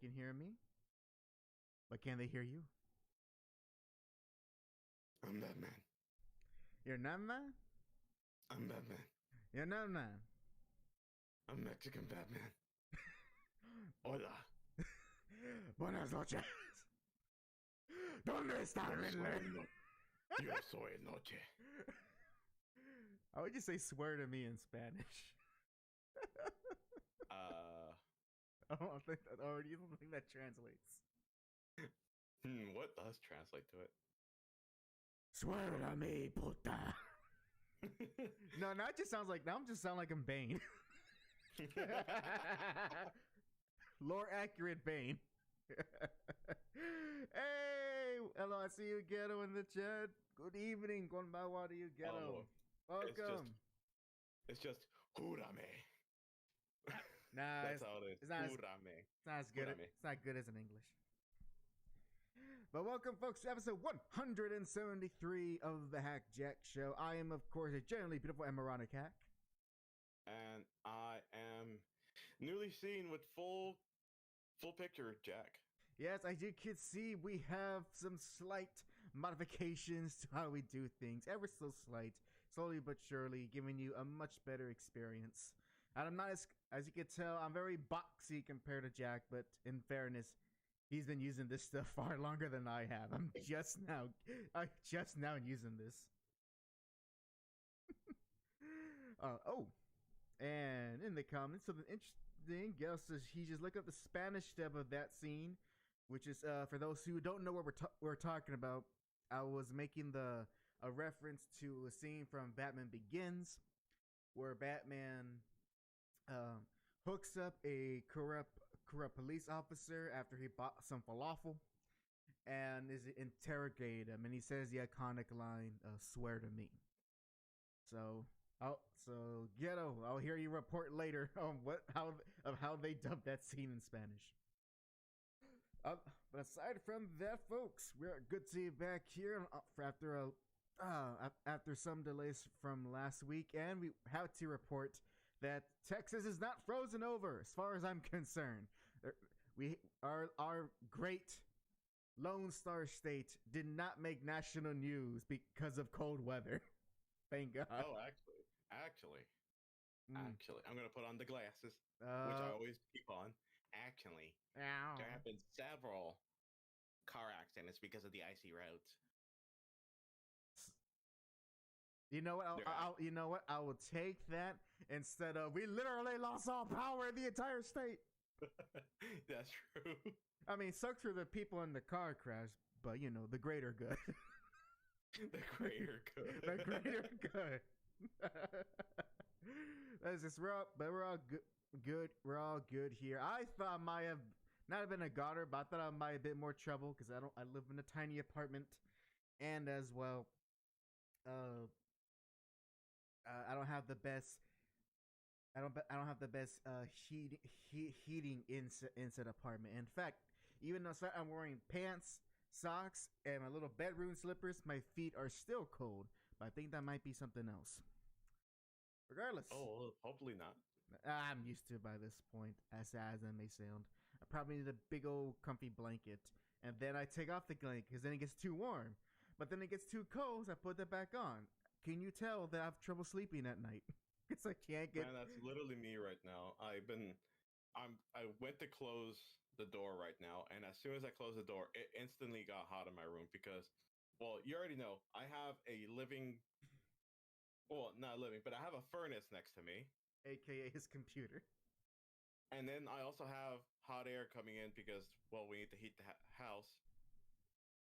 can hear me, but can they hear you? I'm Batman. You're not man? I'm Batman. You're not man. I'm Mexican Batman. Hola. Buenas noches. ¿Dónde está Riddler? Yo soy noche. How would you say swear to me in Spanish? Uh, I don't think that, or do you don't think that translates? what does translate to it? Swear to me, puta. No, now it just sounds like, now I'm just sound like I'm Bane. Lore accurate Bane. Hey, hello, I see you, Ghetto, in the chat. Good evening, konbanwa to you, Ghetto. Welcome. It's just júrame. Nah, That's how it is. It's not Júrame. it's not as good. Júrame. It's not good as in English. But welcome, folks, to episode 173 of the HAC Show. I am, of course, a generally beautiful and moronic hack. And I am newly seen with full picture Jack. Yes, as you can see, we have some slight modifications to how we do things. Ever so slight, slowly but surely, giving you a much better experience. And I'm not as you can tell, I'm very boxy compared to Jack, but in fairness, he's been using this stuff far longer than I have. I'm just now using this. And in the comments, something interesting. Gail says he just looked up the Spanish dub of that scene, which is for those who don't know what we're talking about. I was making a reference to a scene from Batman Begins, where Batman hooks up a corrupt police officer after he bought some falafel, and is interrogate him, and he says the iconic line, "Swear to me." So Ghetto, I'll hear you report later on how they dubbed that scene in Spanish. But aside from that, folks, we're good to be back here after some delays from last week, and we have to report that Texas is not frozen over, as far as I'm concerned. Our great Lone Star State did not make national news because of cold weather. Thank God. Oh, actually, I'm gonna put on the glasses, which I always keep on. Actually, there have been several car accidents because of the icy roads. You know what? You know what? I will take that instead of we literally lost all power in the entire state. That's true. I mean, sucks for the people in the car crash, but you know, the greater good. The greater good. The greater good. That's just we're all good. We're all good here. I thought I might have not have been a goner, but I thought I might have been more trouble because I live in a tiny apartment, and as well, I don't have the best. I don't have the best heating inside apartment. In fact, even though I'm wearing pants, socks, and my little bedroom slippers, my feet are still cold. But I think that might be something else. Regardless. Oh, hopefully not. I'm used to it by this point, as sad as that may sound. I probably need a big old comfy blanket, and then I take off the blanket because then it gets too warm. But then it gets too cold, so I put that back on. Can you tell that I have trouble sleeping at night? Because I can't get. Man, that's literally me right now. I went to close the door right now, and as soon as I closed the door, it instantly got hot in my room because, well, you already know I have a living. Well, not living, but I have a furnace next to me, AKA his computer. and then I also have hot air coming in because, well, we need to heat the house.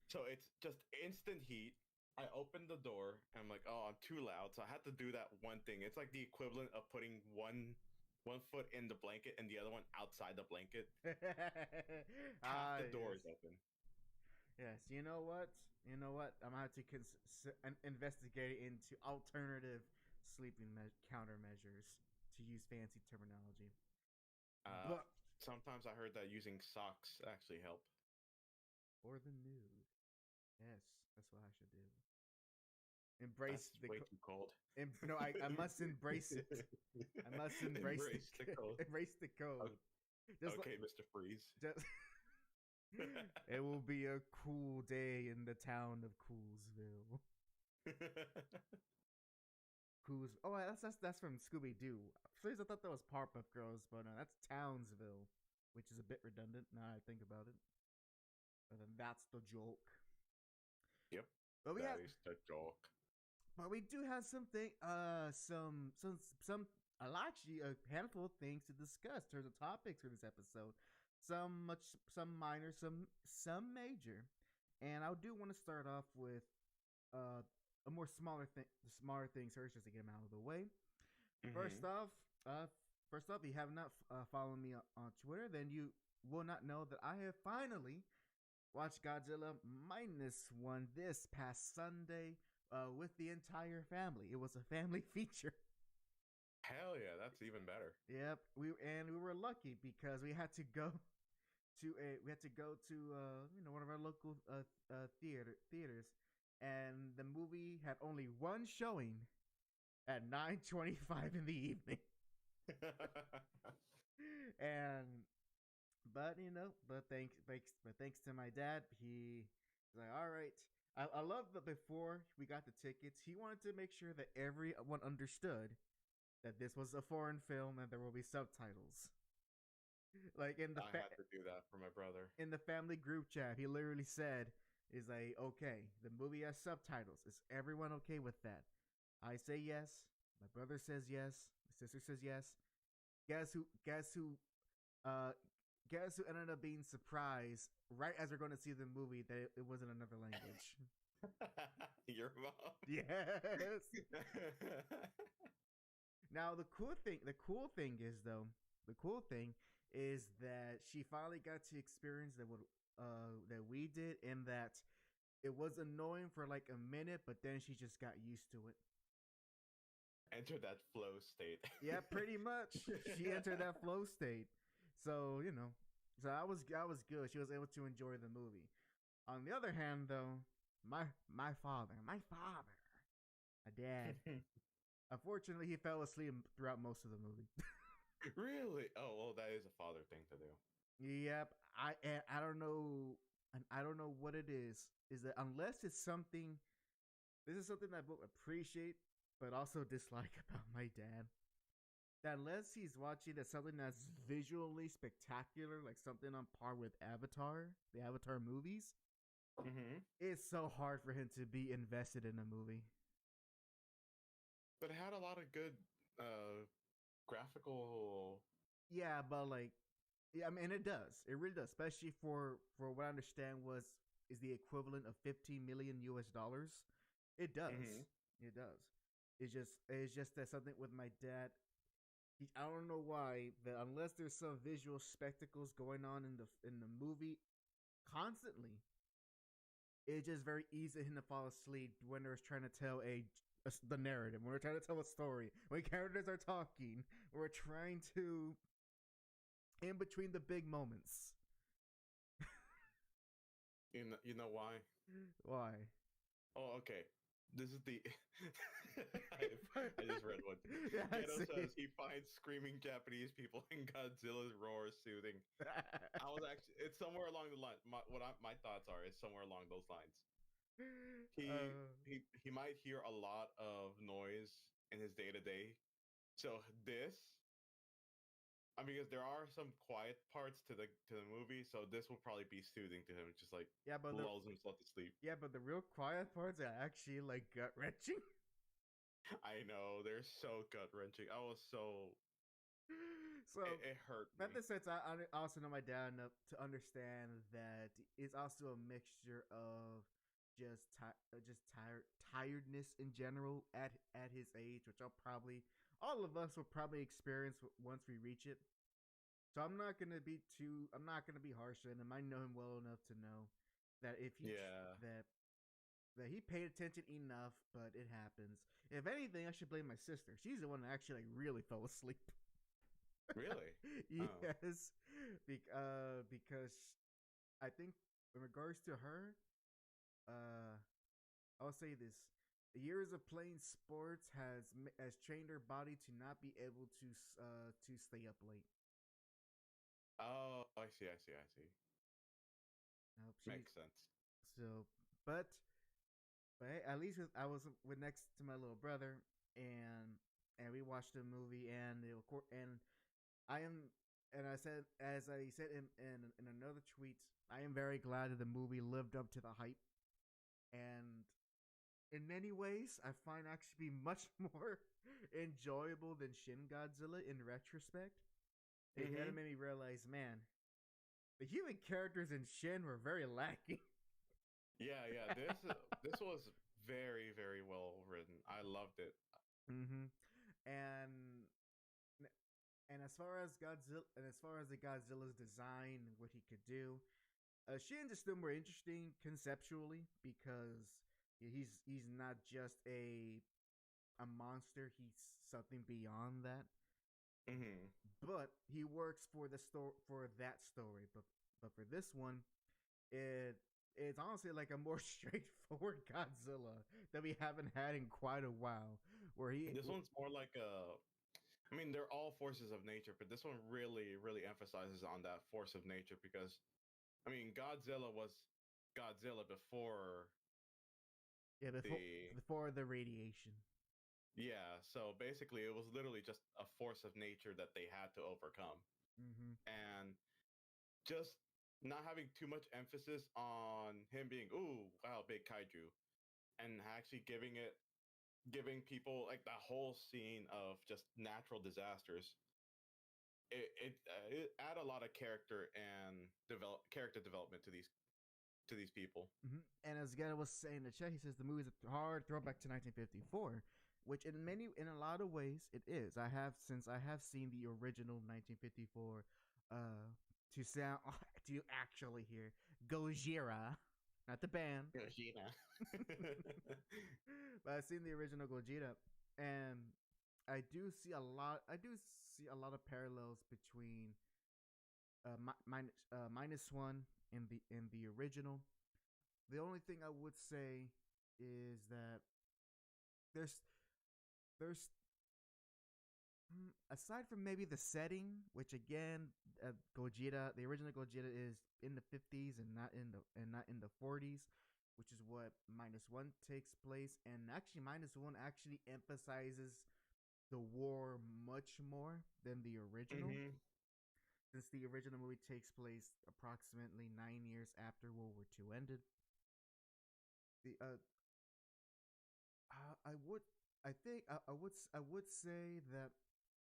So it's just instant heat. I opened the door and I'm like, oh, I'm too loud. So I had to do that one thing. It's like the equivalent of putting one foot in the blanket and the other one outside the blanket. Half the door is open. Yes, you know what? I'm gonna have to investigate into alternative sleeping countermeasures, to use fancy terminology. But sometimes I heard that using socks actually help. Or the nude. Yes, that's what I should do. Embrace That's way too cold. No, I must embrace it. I must embrace the cold. Embrace the cold. Just Okay, Mr. Freeze. just it will be a cool day in the town of Coolsville. Oh, that's from Scooby Doo. First, I thought that was Powerpuff Girls, but no, that's Townsville, which is a bit redundant now I think about it. But then that's the joke. Yep, But that is the joke. but we do have something, some, actually a handful of things to discuss in terms of topics for this episode. Some minor, some major, and I do want to start off with a more smaller things first, just to get them out of the way. Mm-hmm. First off, if you have not followed me on Twitter, then you will not know that I have finally watched Godzilla -1 this past Sunday with the entire family. It was a family feature. Hell yeah, that's even better. Yep, we were lucky because we had to go to one of our local theaters, and the movie had only one showing at 9:25 in the evening. And thanks to my dad, he was like, all right. I love that before we got the tickets, he wanted to make sure that everyone understood that this was a foreign film and there will be subtitles. Like I had to do that for my brother. In the family group chat, he literally said, "Is like, okay, the movie has subtitles. Is everyone okay with that?" I say yes. My brother says yes. My sister says yes. Guess who? Guess who ended up being surprised right as we're going to see the movie that it wasn't another language. Your mom. Yes. Now the cool thing is that she finally got to experience that we did, in that it was annoying for like a minute, but then she just got used to it. Enter that flow state. Yeah, pretty much. She entered that flow state. So, so I was good. She was able to enjoy the movie. On the other hand, though, my father, my dad, unfortunately, he fell asleep throughout most of the movie. Really? Oh, well, that is a father thing to do. Yep. I don't know, and I don't know what it is. Is that unless it's something, this is something that I both appreciate but also dislike about my dad. That unless he's watching something that's visually spectacular, like something on par with Avatar, the Avatar movies, it's so hard for him to be invested in a movie. But it had a lot of good graphical. Yeah, but I mean, it does. It really does, especially for what I understand is the equivalent of $15 million US. It does. It does. It's just that something with my dad. I don't know why, that unless there's some visual spectacles going on in the movie constantly, it's just very easy for him to fall asleep when they're trying to tell the narrative, when we're trying to tell a story, when characters are talking, we're trying to in between the big moments. You know why? Why? Oh, okay. This is the. I just read one. Yeah, Ghetto says he finds screaming Japanese people in Godzilla's roar soothing. It's somewhere along the line. My thoughts are, it's somewhere along those lines. He might hear a lot of noise in his day to day, so because there are some quiet parts to the movie, so this will probably be soothing to him. It's just like lulls himself to sleep. Yeah, but the real quiet parts are actually like gut wrenching. I know, they're so gut wrenching. I was so it hurt me. In the sense, I also know my dad enough to understand that it's also a mixture of just tiredness in general at his age, which all of us will probably experience once we reach it. So I'm not gonna be harsh on him. I know him well enough to know that if he that he paid attention enough, but it happens. If anything, I should blame my sister. She's the one that actually really fell asleep. Really? Yes, because I think in regards to her, I'll say this: the years of playing sports has trained her body to not be able to stay up late. Oh, I see, I see, I see. Nope, she's Makes sense. so, but hey, at least I was with next to my little brother, and we watched the movie, and and I am, and I said, as I said in another tweet, I am very glad that the movie lived up to the hype, and in many ways, I find actually be much more enjoyable than Shin Godzilla in retrospect. It kind of Mm-hmm. made me realize, man, the human characters in Shin were very lacking. Yeah, yeah. This was very, very well written. I loved it. Mm-hmm. And as far as Godzilla, and as far as the Godzilla's design, what he could do, Shin is still more interesting conceptually because he's not just a monster; he's something beyond that. Mm-hmm. But he works for the story, for that story. But for this one, it it's honestly like a more straightforward Godzilla that we haven't had in quite a while. Where he, This one's more like a. I mean, they're all forces of nature, but this one really, really emphasizes on that force of nature because, I mean, Godzilla was Godzilla before yeah, the. before the radiation. Yeah, so basically, it was literally just a force of nature that they had to overcome. Mm-hmm. And just not having too much emphasis on him being, ooh, wow, big kaiju, and actually giving people like that whole scene of just natural disasters. It add a lot of character and character development to these people. Mm-hmm. And as Geta was saying in the chat, he says the movie is a hard throwback to 1954, which in a lot of ways it is. I have seen the original 1954, uh, to sound to actually hear Gojira, not the band, Yoshina. but I've seen the original Gojira, and I do see a lot. I do see a lot of parallels between minus one in the original. The only thing I would say is that there's there's aside from maybe the setting, which again, Gojira, the original Gojira is in the 50s and not in the 40s, which is what minus one takes place. And actually, minus one actually emphasizes the war much more than the original, Hmm. since the original movie takes place approximately 9 years after World War II ended. The I would I think I would say that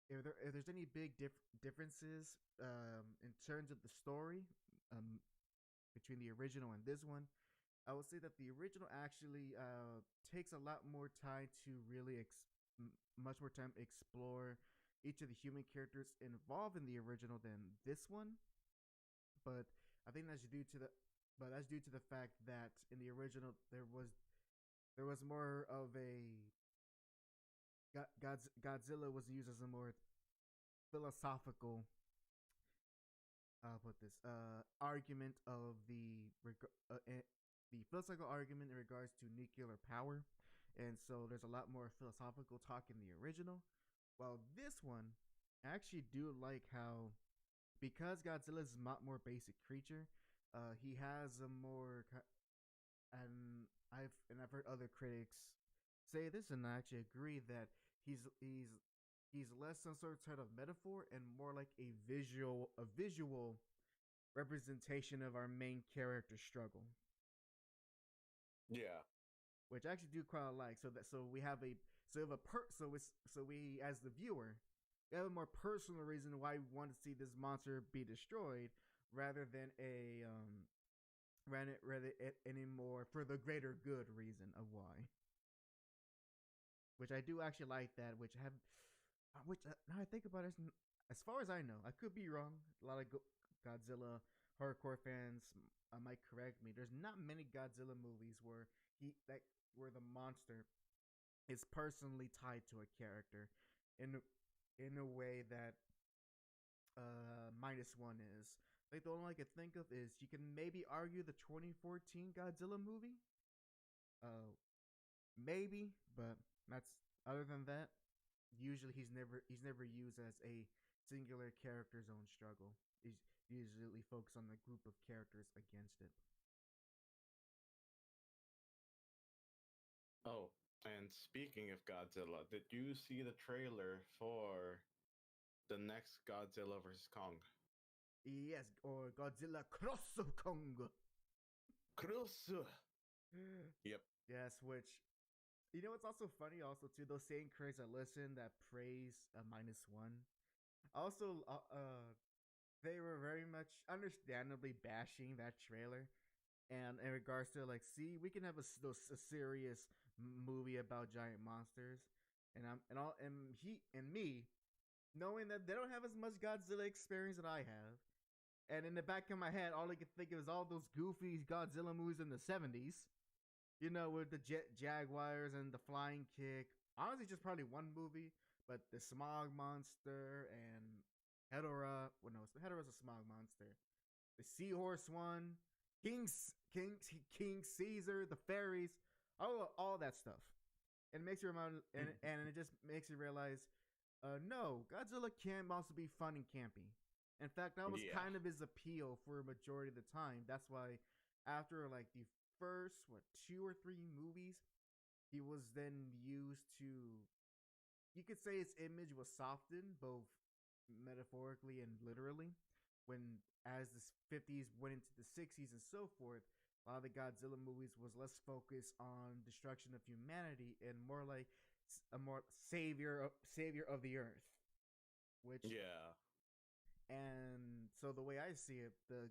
if there's any big differences in terms of the story um, between the original and this one, I would say that the original actually takes a lot more time to really much more time explore each of the human characters involved in the original than this one. But I think that's due to the fact that in the original there was more of a Godzilla was used as a more philosophical put this argument of the philosophical argument in regards to nuclear power, and so there's a lot more philosophical talk in the original. While this one, I actually do like how, because Godzilla is a lot more basic creature, he has a more I've heard other critics say this, and I actually agree that he's he's he's less some sort of metaphor and more like a visual representation of our main character struggle, Yeah. which I actually do quite like. So we have a so we have a so we as the viewer we have a more personal reason why we want to see this monster be destroyed rather than a rather any more for the greater good reason of why. Which I do actually like that. Which now I think about it, as far as I know, I could be wrong. A lot of Godzilla hardcore fans might correct me. There's not many Godzilla movies where where the monster is personally tied to a character in in a way that minus one is. Like the only one I could think of is you can maybe argue the 2014 Godzilla movie. Uh, maybe, but that's other than that. Usually, he's never used as a singular character's own struggle. usually focus on the group of characters against it. Oh, and speaking of Godzilla, did you see the trailer for the next Godzilla vs. Kong? Yes, or Godzilla Cross Kong. Cross. Yep. Yes, which you know what's also funny also too, those same critics I listen that praise a -1. Also they were very much understandably bashing that trailer. And in regards to like, see, we can have a serious movie about giant monsters, and me knowing that they don't have as much Godzilla experience that I have, and in the back of my head, all I could think of is all those goofy Godzilla movies in the '70s, with the jaguars and the flying kick. Honestly, just probably one movie, but the smog monster and Hedorah. Well, no, Hedorah's a smog monster. The seahorse one, King Caesar, the fairies, all that stuff. And it makes you remind, and it just makes you realize, no, Godzilla can also be fun and campy. In fact, that was kind of his appeal for a majority of the time. That's why after like the first 2 or 3 movies, he was then used to, you could say his image was softened both metaphorically and literally when as the 50s went into the 60s and so forth. A lot of the Godzilla movies was less focused on destruction of humanity and more like a more savior of the earth, which and so the way I see it, the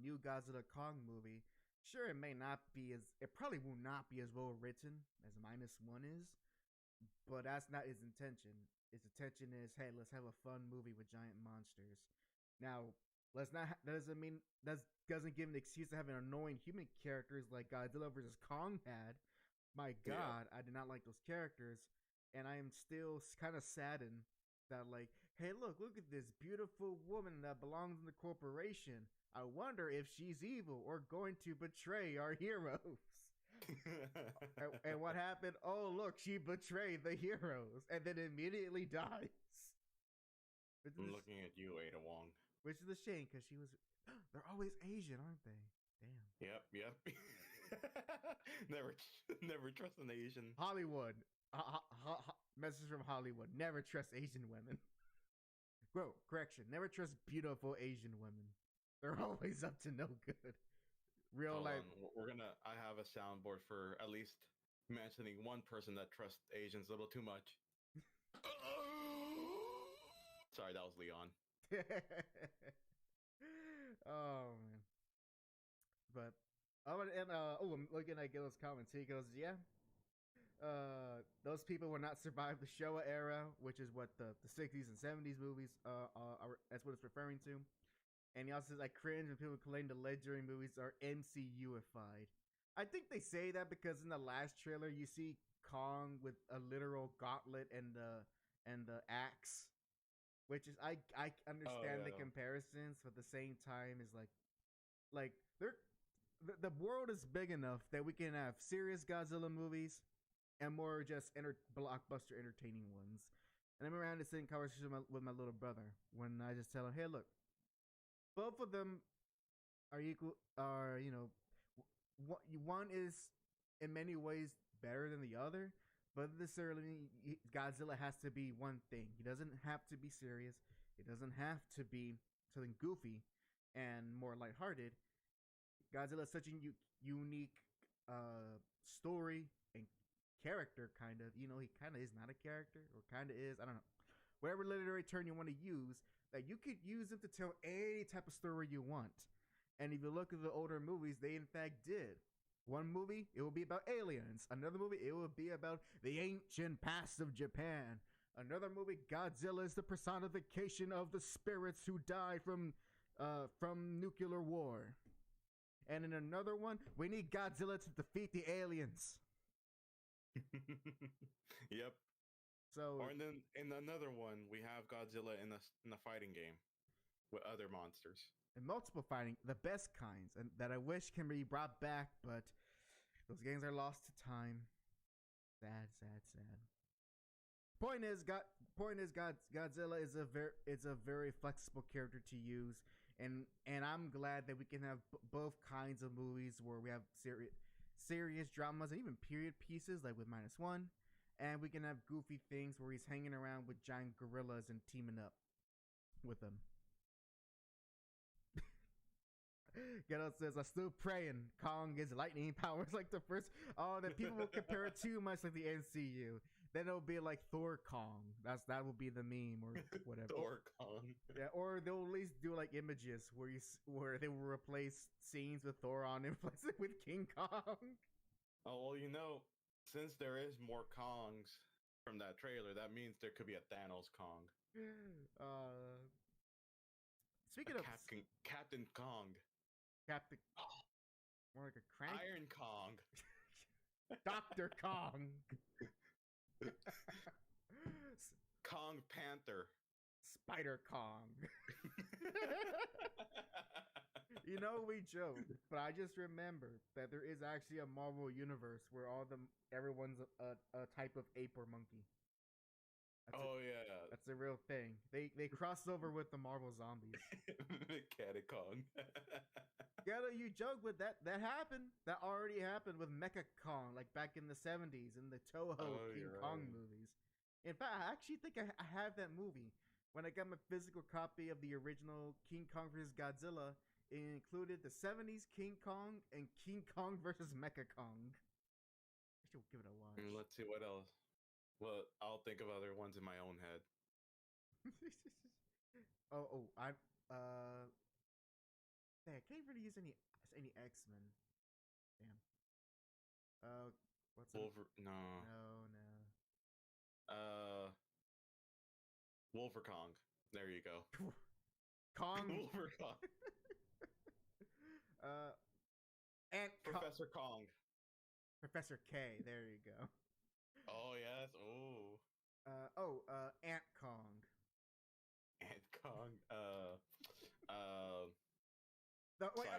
new Godzilla Kong movie, sure, it probably will not be as well written as -1 is, but that's not his intention. His intention is, hey, let's have a fun movie with giant monsters. Now, that doesn't give an excuse to have an annoying human characters like Godzilla vs. Kong had. My God, I did not like those characters, and I am still kind of saddened that, like, hey, look at this beautiful woman that belongs in the corporation. I wonder if she's evil or going to betray our heroes. And what happened? Oh, look, she betrayed the heroes and then immediately dies. I'm looking at you, Ada Wong. Which is a shame because she was. They're always Asian, aren't they? Damn. Yep. never trust an Asian. Hollywood. Message from Hollywood. Never trust Asian women. Bro, correction. Never trust beautiful Asian women. They're always up to no good. Real life. I have a soundboard for at least mentioning one person that trusts Asians a little too much. Sorry, that was Leon. Oh man. But I'm looking at Gil's comments. He goes, yeah. Those people will not survive the Showa era, which is what the 60s and 70s movies that's what it's referring to. And he also says, I cringe when people claim the legendary movies are MCU-ified. I think they say that because in the last trailer you see Kong with a literal gauntlet and the axe, which is I understand the comparisons, but at the same time is like the world is big enough that we can have serious Godzilla movies and more just blockbuster entertaining ones. And I remember having this same conversation with my little brother when I just tell him, hey, look, both of them are equal. One is in many ways better than the other, but necessarily Godzilla has to be one thing. He doesn't have to be serious. It doesn't have to be something goofy and more lighthearted. Godzilla is such a unique story and character, kind of. He kind of is not a character, or kind of is. I don't know. Whatever literary term you want to use, that you could use it to tell any type of story you want. And if you look at the older movies, they in fact did. One movie, it will be about aliens. Another movie, it will be about the ancient past of Japan. Another movie, Godzilla is the personification of the spirits who died from nuclear war. And in another one, we need Godzilla to defeat the aliens. Yep. So, or then in another one, we have Godzilla in a fighting game with other monsters. And multiple fighting, the best kinds, and that I wish can be brought back, but those games are lost to time. Sad. Point is, Godzilla is a very flexible character to use and I'm glad that we can have both kinds of movies where we have serious dramas and even period pieces like with Minus One, and we can have goofy things where he's hanging around with giant gorillas and teaming up with them. Ghetto says, "I'm still praying Kong gets lightning powers like the first." Oh, that people will compare it too much like the NCU. Then it'll be like Thor Kong. That will be the meme or whatever. Thor Kong. Yeah, or they'll at least do like images where they will replace scenes with Thor on and replace it with King Kong. Oh well, since there is more Kongs from that trailer, that means there could be a Thanos Kong. Speaking of Captain Kong. Captain, more like a crank. Iron Kong. Dr. Kong. Kong Panther. Spider Kong. We joke, but I just remember that there is actually a Marvel universe where everyone's a type of ape or monkey. Yeah, that's a real thing. They cross over with the Marvel zombies. Cat Kong. Ghetto, you joke, but that happened. That already happened with Mecha Kong, like back in the 70s in the Toho King Kong movies. In fact, I actually think I have that movie. When I got my physical copy of the original King Kong vs. Godzilla, it included the 70s King Kong and King Kong vs. Mecha Kong. I should give it a watch. Let's see what else. Well, I'll think of other ones in my own head. I can't really use any X-Men. Damn. What's No. No. Wolver Kong. There you go. Kong. Wolver Kong. Professor Kong. Professor K. There you go. Oh yes. Oh. Ant Kong. Ant Kong.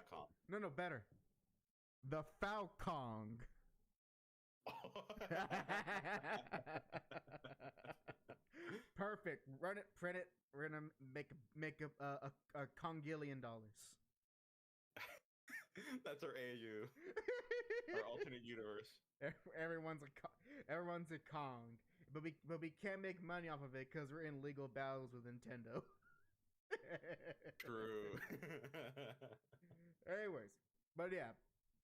Kong. No, better. The Falcong. Perfect. Run it, print it. We're gonna make a Kongillion dollars. That's our AU. Our alternate universe. Everyone's a Kong, but we can't make money off of it because we're in legal battles with Nintendo. True. Anyways, but yeah,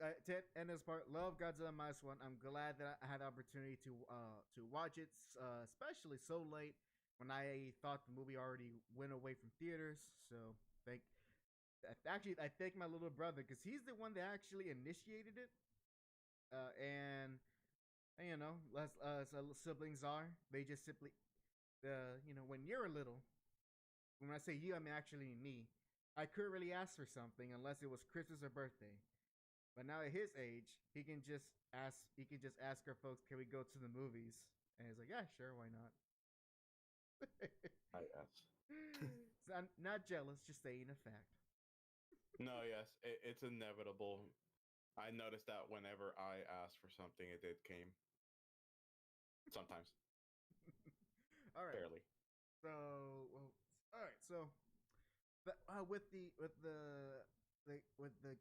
to end this part, love Godzilla minus one. I'm glad that I had the opportunity to watch it, especially so late when I thought the movie already went away from theaters. So I thank my little brother because he's the one that actually initiated it. And as siblings are, they just simply, when you're little, when I say you, I mean actually me, I couldn't really ask for something unless it was Christmas or birthday. But now at his age, he can just ask our folks, can we go to the movies? And he's like, yeah, sure, why not? I guess. So I'm not jealous, just saying a fact. No, yes, it's inevitable. I noticed that whenever I asked for something, it came. Sometimes. All right. Barely. So, all right. So, with the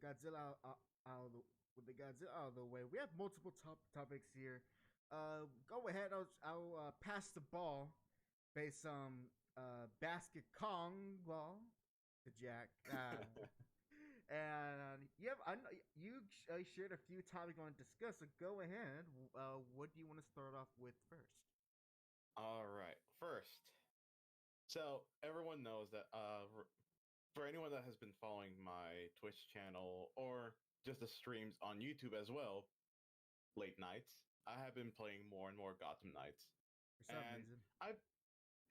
Godzilla out of the way, we have multiple topics here. Go ahead. I'll pass the ball based on basket Kong ball to Jack. And I know you shared a few topics you want to discuss. So go ahead. What do you want to start off with first? All right. First, so everyone knows that for anyone that has been following my Twitch channel or just the streams on YouTube as well, late nights, I have been playing more and more Gotham Knights. For some reason.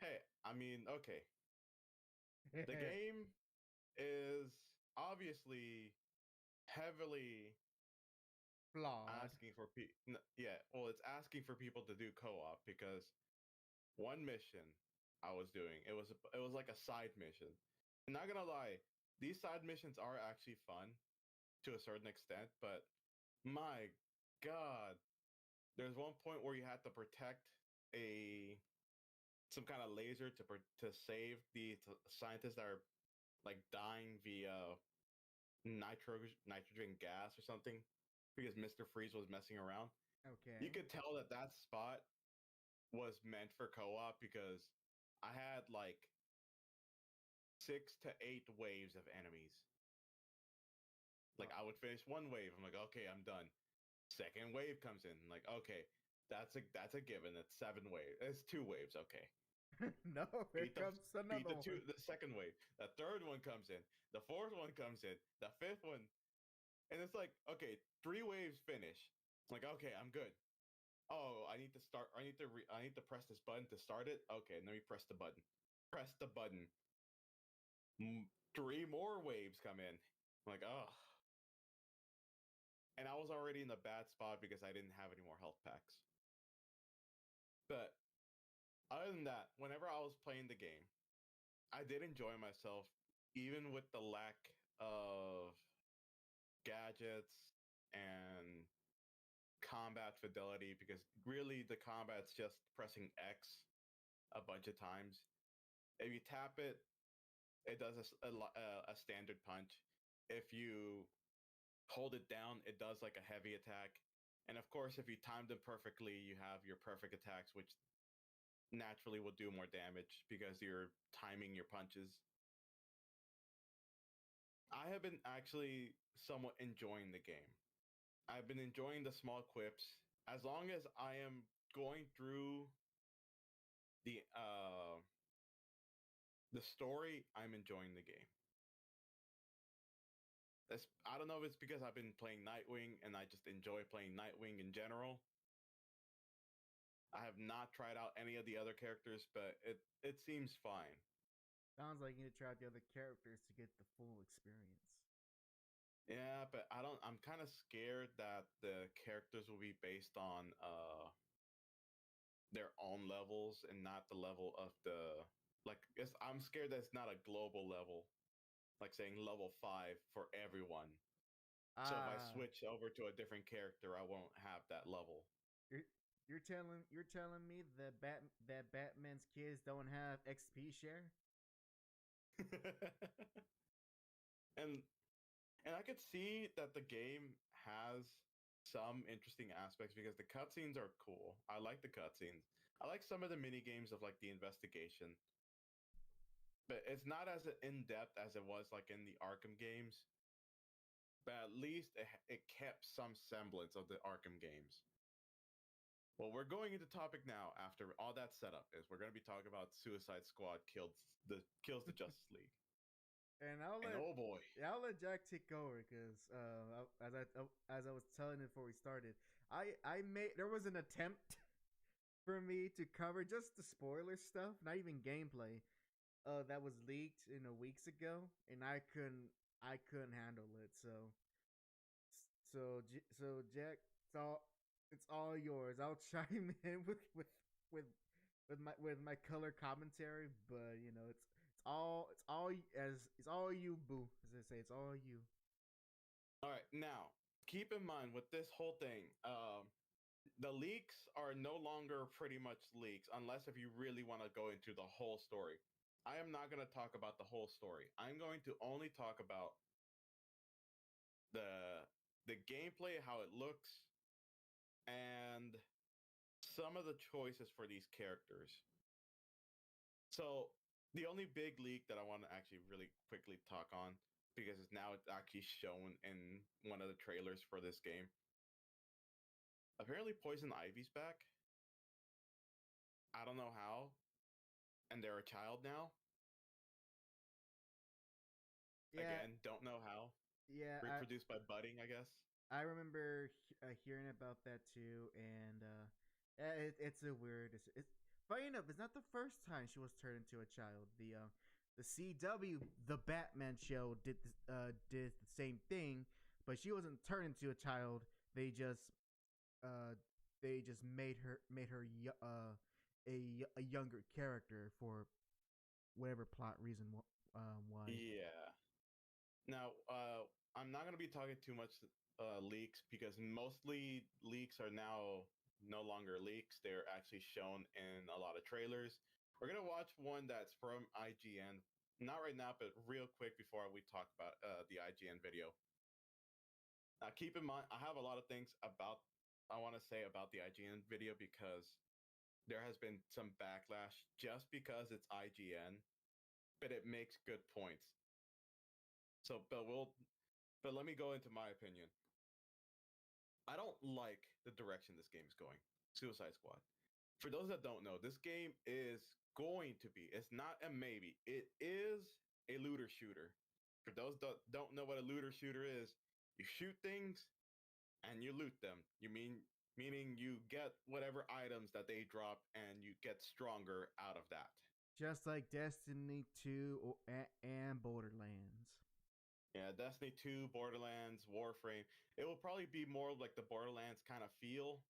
Okay. The game is obviously heavily flawed. It's asking for people to do co-op because one mission I was doing, it was like a side mission. I'm not gonna lie, these side missions are actually fun to a certain extent, but my god, there's one point where you had to protect some kind of laser to save the scientists that are like dying via nitrogen gas or something because Mr. Freeze was messing around. You Okay. could tell that that spot was meant for co-op because I had like 6 to 8 waves of enemies. Like I would finish one wave, I'm like, okay, I'm done. Second wave comes in, I'm like, okay, that's a given. It's 7 waves. It's 2 waves, okay. No, here Beat the comes beat another one. the second wave. The third one comes in. The fourth one comes in. The fifth one, and it's like, okay, 3 waves finish. It's like, okay, I'm good. Oh, I need to start. I need to press this button to start it. Okay, let me press the button. Press the button. 3 more waves come in. I'm like, oh. And I was already in a bad spot because I didn't have any more health packs. But other than that, whenever I was playing the game, I did enjoy myself, even with the lack of gadgets and combat fidelity, because really the combat's just pressing X a bunch of times. If you tap it, it does a standard punch. If you hold it down, it does like a heavy attack. And of course, if you time them perfectly, you have your perfect attacks, which naturally will do more damage because you're timing your punches. I have been actually somewhat enjoying the game. I've been enjoying the small quips. As long as I am going through the story, I'm enjoying the game. I don't know if it's because I've been playing Nightwing and I just enjoy playing Nightwing in general. I have not tried out any of the other characters, but it seems fine. Sounds like you need to try out the other characters to get the full experience. Yeah, but I'm kind of scared that the characters will be based on their own levels and not the level of the I'm scared that it's not a global level, like saying level 5 for everyone. So if I Ah, switch over to a different character, I won't have that level. you're you're telling me that Batman's kids don't have XP share? and and I could see that the game has some interesting aspects because the cutscenes are cool. I like the cutscenes. I like some of the mini games of like the investigation, but it's not as in depth as it was like in the Arkham games. But at least it kept some semblance of the Arkham games. Well, we're going into topic now. After all that setup, is we're going to be talking about Suicide Squad kills the Justice League, And and oh boy, I'll let Jack take over because as I was telling you before we started, I made there was an attempt for me to cover just the spoiler stuff, not even gameplay, that was leaked weeks ago, and I couldn't handle it. So Jack, it's all yours. I'll chime in with with my color commentary, but it's all you, boo. As they say, it's all you. all right. Now, keep in mind with this whole thing, the leaks are no longer pretty much leaks unless if you really want to go into the whole story. I am not going to talk about the whole story. I'm going to only talk about the the gameplay, how it looks, and some of the choices for these characters. So the only big leak that I want to actually really quickly talk on, because it's actually shown in one of the trailers for this game. Apparently Poison Ivy's back. I don't know how. And they're a child now. Yeah, Again, don't know how. yeah. Reproduced by budding, I guess. I remember hearing about that too, and yeah, it's a weird. It's funny enough. It's not the first time she was turned into a child. The CW, the Batman show, did the same thing, but she wasn't turned into a child. Uh they just made her a younger character for whatever plot reason why. Yeah. Now, I'm not going to be talking too much leaks because mostly leaks are now no longer leaks. They're actually shown in a lot of trailers. We're going to watch one that's from IGN. not right now, but real quick before we talk about the IGN video. Now, keep in mind, I have a lot of things I want to say about the IGN video because there has been some backlash just because it's IGN, but it makes good points. So, but let me go into my opinion. I don't like the direction this game is going. Suicide Squad. For those that don't know, this game is going to be, it's not a maybe, it is a looter shooter. For those that don't know what a looter shooter is, you shoot things and you loot them. Meaning you get whatever items that they drop and you get stronger out of that. Just like Destiny 2 and Borderlands. Yeah, Destiny 2, Borderlands, Warframe. It will probably be more like the Borderlands kind of feel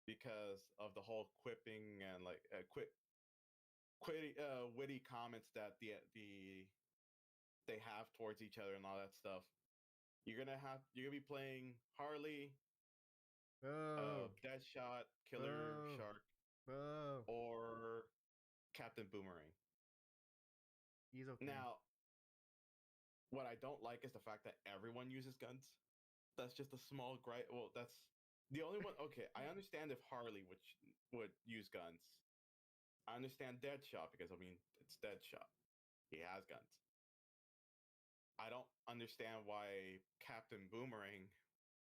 because of the whole quipping and like witty comments that they have towards each other and all that stuff. You're gonna be playing Harley, Deadshot, Killer Shark, or Captain Boomerang. He's okay. Now, what I don't like is the fact that everyone uses guns. That's just a small gripe. Well, that's the only one. Okay, I understand if Harley would use guns. I understand Deadshot because I mean it's Deadshot. He has guns. I don't understand why Captain Boomerang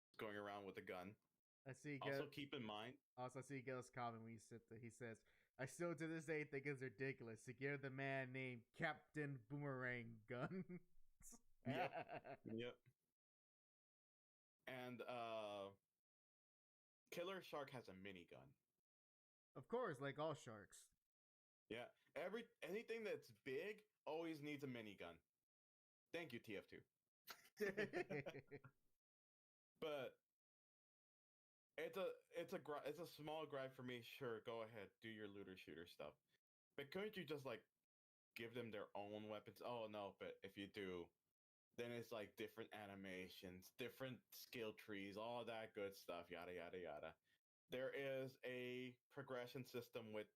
is going around with a gun. Also, keep in mind. Also, I see Gil's comment when he says, "I still to this day think it's ridiculous to give the man named Captain Boomerang guns." Yep. And Killer Shark has a minigun. Of course, like all sharks. Yeah. Anything that's big always needs a minigun. Thank you, TF2. But it's a small gripe for me. Sure, go ahead, do your looter shooter stuff. But couldn't you just like give them their own weapons? Oh no, but if you do, then it's like different animations, different skill trees, all that good stuff, yada yada yada. There is a progression system with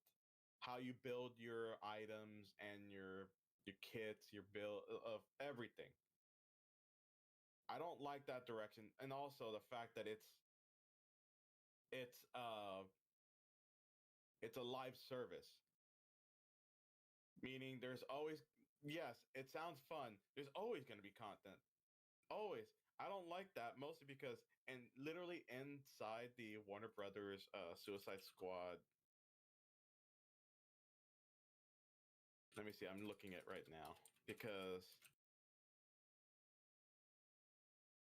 how you build your items and your kits, your build of everything. I don't like that direction, and also the fact that it's a live service, meaning there's always, yes, it sounds fun. There's always going to be content. Always. I don't like that, mostly because, and literally inside the Warner Brothers Suicide Squad. Let me see. I'm looking at right now because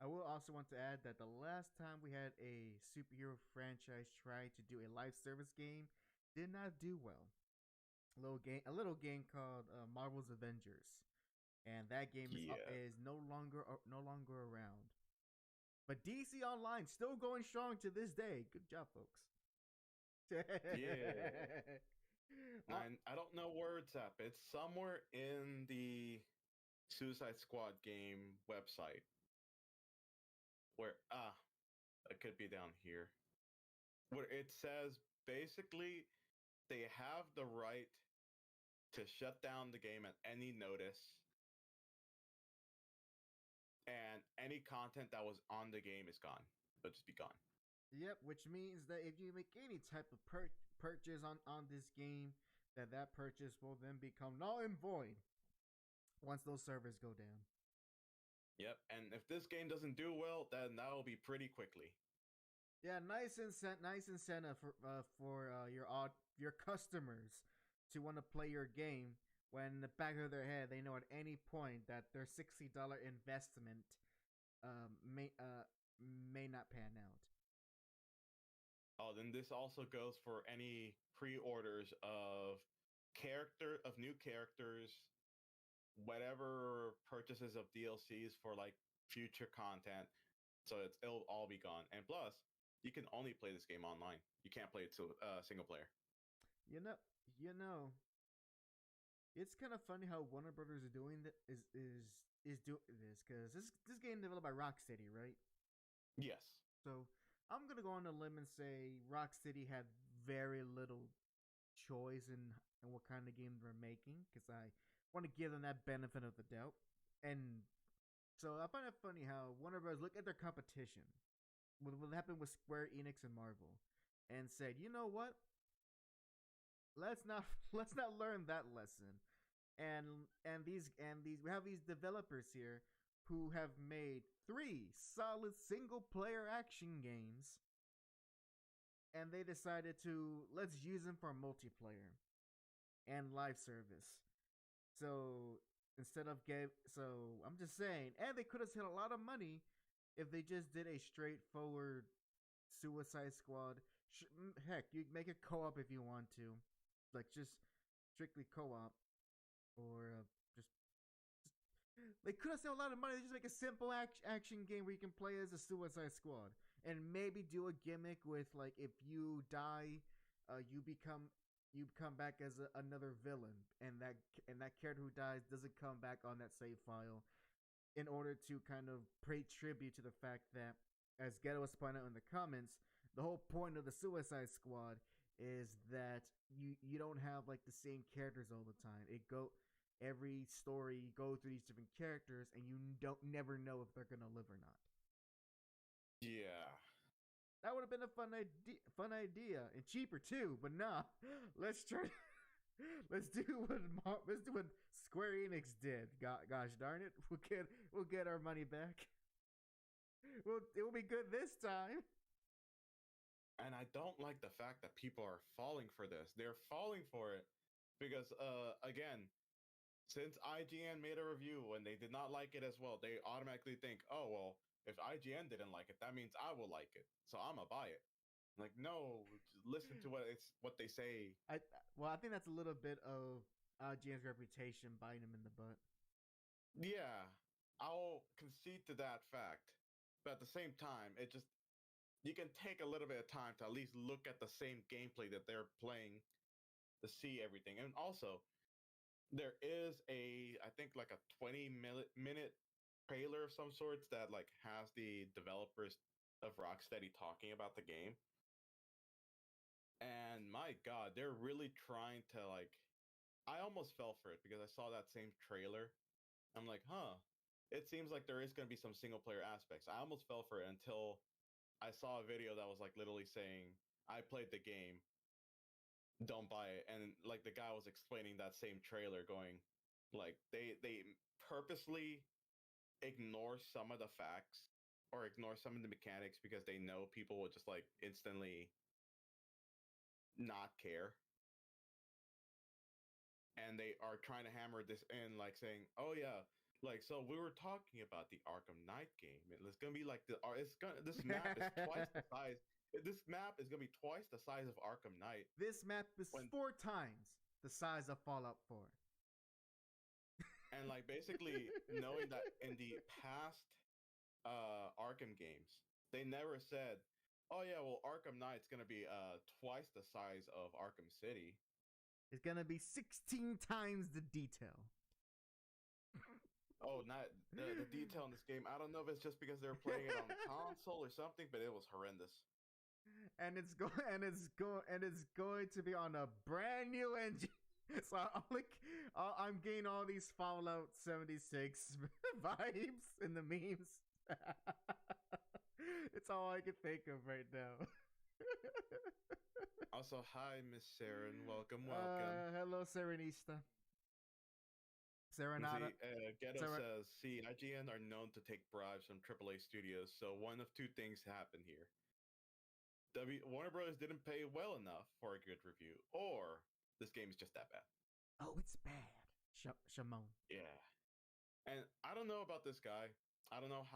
I will also want to add that the last time we had a superhero franchise try to do a live service game did not do well. A little game called Marvel's Avengers, and that game is no longer around. But DC Online still going strong to this day. Good job, folks. Yeah. I don't know where it's at, but it's somewhere in the Suicide Squad game website. Where it could be down here. Where it says basically they have the right to shut down the game at any notice. And any content that was on the game is gone. It'll just be gone. Yep, which means that if you make any type of purchase on this game, that purchase will then become null and void once those servers go down. Yep, and if this game doesn't do well, then that will be pretty quickly. Yeah, nice incentive for your customers to want to play your game, when in the back of their head they know at any point that their $60 investment may not pan out. Oh, then this also goes for any pre-orders of new characters, whatever purchases of DLCs for like future content. So it'll all be gone. And plus, you can only play this game online. You can't play it to single player. You know, it's kind of funny how Warner Brothers is doing that is doing this, because this game developed by Rocksteady, right? Yes. So I'm gonna go on a limb and say Rocksteady had very little choice in what kind of game they're making, because want to give them that benefit of the doubt. And so I find it funny how Warner Bros. Look at their competition, what happened with Square Enix and Marvel, and said, you know what? Let's not let's not learn that lesson. And these we have these developers here who have made 3 solid single player action games, and they decided to let's use them for multiplayer and live service. So I'm just saying, and they could have hit a lot of money if they just did a straightforward Suicide Squad. Heck, you make it co-op if you want to, like just strictly co-op, or just they could have saved a lot of money. They just make a simple action game where you can play as a Suicide Squad, and maybe do a gimmick with like if you die, you come back as another villain, and that character who dies doesn't come back on that save file, in order to kind of pay tribute to the fact that, as Ghetto was pointing out in the comments, the whole point of the Suicide Squad is that you don't have like the same characters all the time. Every story you go through these different characters, and you don't never know if they're gonna live or not. Yeah. That would have been a fun idea, and cheaper too. But nah, let's try. Let's do what Square Enix did. Gosh darn it, we'll get our money back. It will be good this time. And I don't like the fact that people are falling for this. They're falling for it because, again, since IGN made a review and they did not like it as well, they automatically think, oh, well, if IGN didn't like it, that means I will like it. So I'm going to buy it. Like, no, listen to what they say. I think that's a little bit of IGN's reputation biting him in the butt. Yeah, I'll concede to that fact. But at the same time, you can take a little bit of time to at least look at the same gameplay that they're playing to see everything. And also, there is I think like a 20-minute trailer of some sorts that like has the developers of Rocksteady talking about the game. And my God, they're really trying to like, I almost fell for it because I saw that same trailer. I'm like, huh, it seems like there is going to be some single player aspects. I almost fell for it until I saw a video that was like literally saying, I played the game, don't buy it. And like the guy was explaining that same trailer, going like they purposely ignore some of the facts or ignore some of the mechanics because they know people will just like instantly not care. And they are trying to hammer this in, like saying, oh yeah, like, so we were talking about the Arkham Knight game. It's gonna be like this map is twice the size. This map is gonna be twice the size of Arkham Knight. This map is 4 times the size of Fallout 4. And like basically knowing that in the past Arkham games, they never said, oh yeah, well Arkham Knight's gonna be twice the size of Arkham City. It's gonna be 16 times the detail. Oh, not the detail in this game. I don't know if it's just because they're playing it on console or something, but it was horrendous. And it's going to be on a brand new engine. So I'm getting all these Fallout 76 vibes in the memes. It's all I can think of right now. Also, hi, Miss Saren. Welcome. Hello, Serenista. Serenata. Ghetto says, see, IGN are known to take bribes from AAA studios, so one of two things happened here. Warner Bros. Didn't pay well enough for a good review, or this game is just that bad. Oh, it's bad. Shimon. Yeah. And I don't know about this guy. I don't know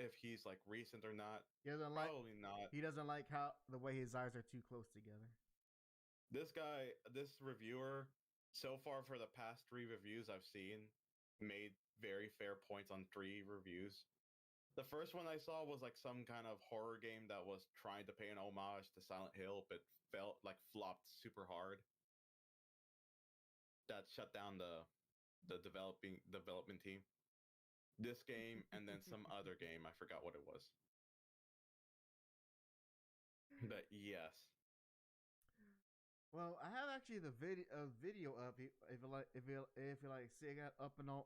if he's like recent or not. Probably not. He doesn't like how the way his eyes are too close together. This reviewer, so far for the past 3 reviews I've seen, made very fair points on 3 reviews. The first one I saw was like some kind of horror game that was trying to pay an homage to Silent Hill, but flopped super hard. That shut down the development team. This game and then some other game, I forgot what it was. But yes. Well, I have actually the video up. If you like, if you like, see, I got up and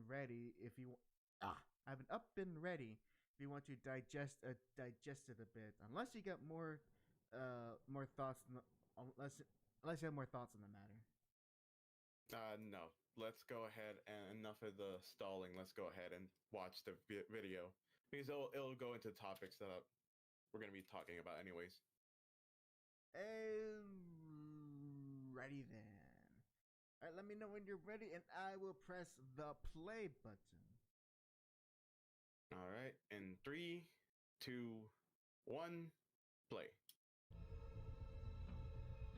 ready. If you I have an up and ready. If you want to digest it a bit, unless you got more thoughts, unless unless you have more thoughts on the matter. No. Let's go ahead and enough of the stalling. Let's go ahead and watch the video because it'll go into topics that we're gonna be talking about anyways. Ready then. All right, let me know when you're ready, and I will press the play button. All right, in 3, 2, 1, play.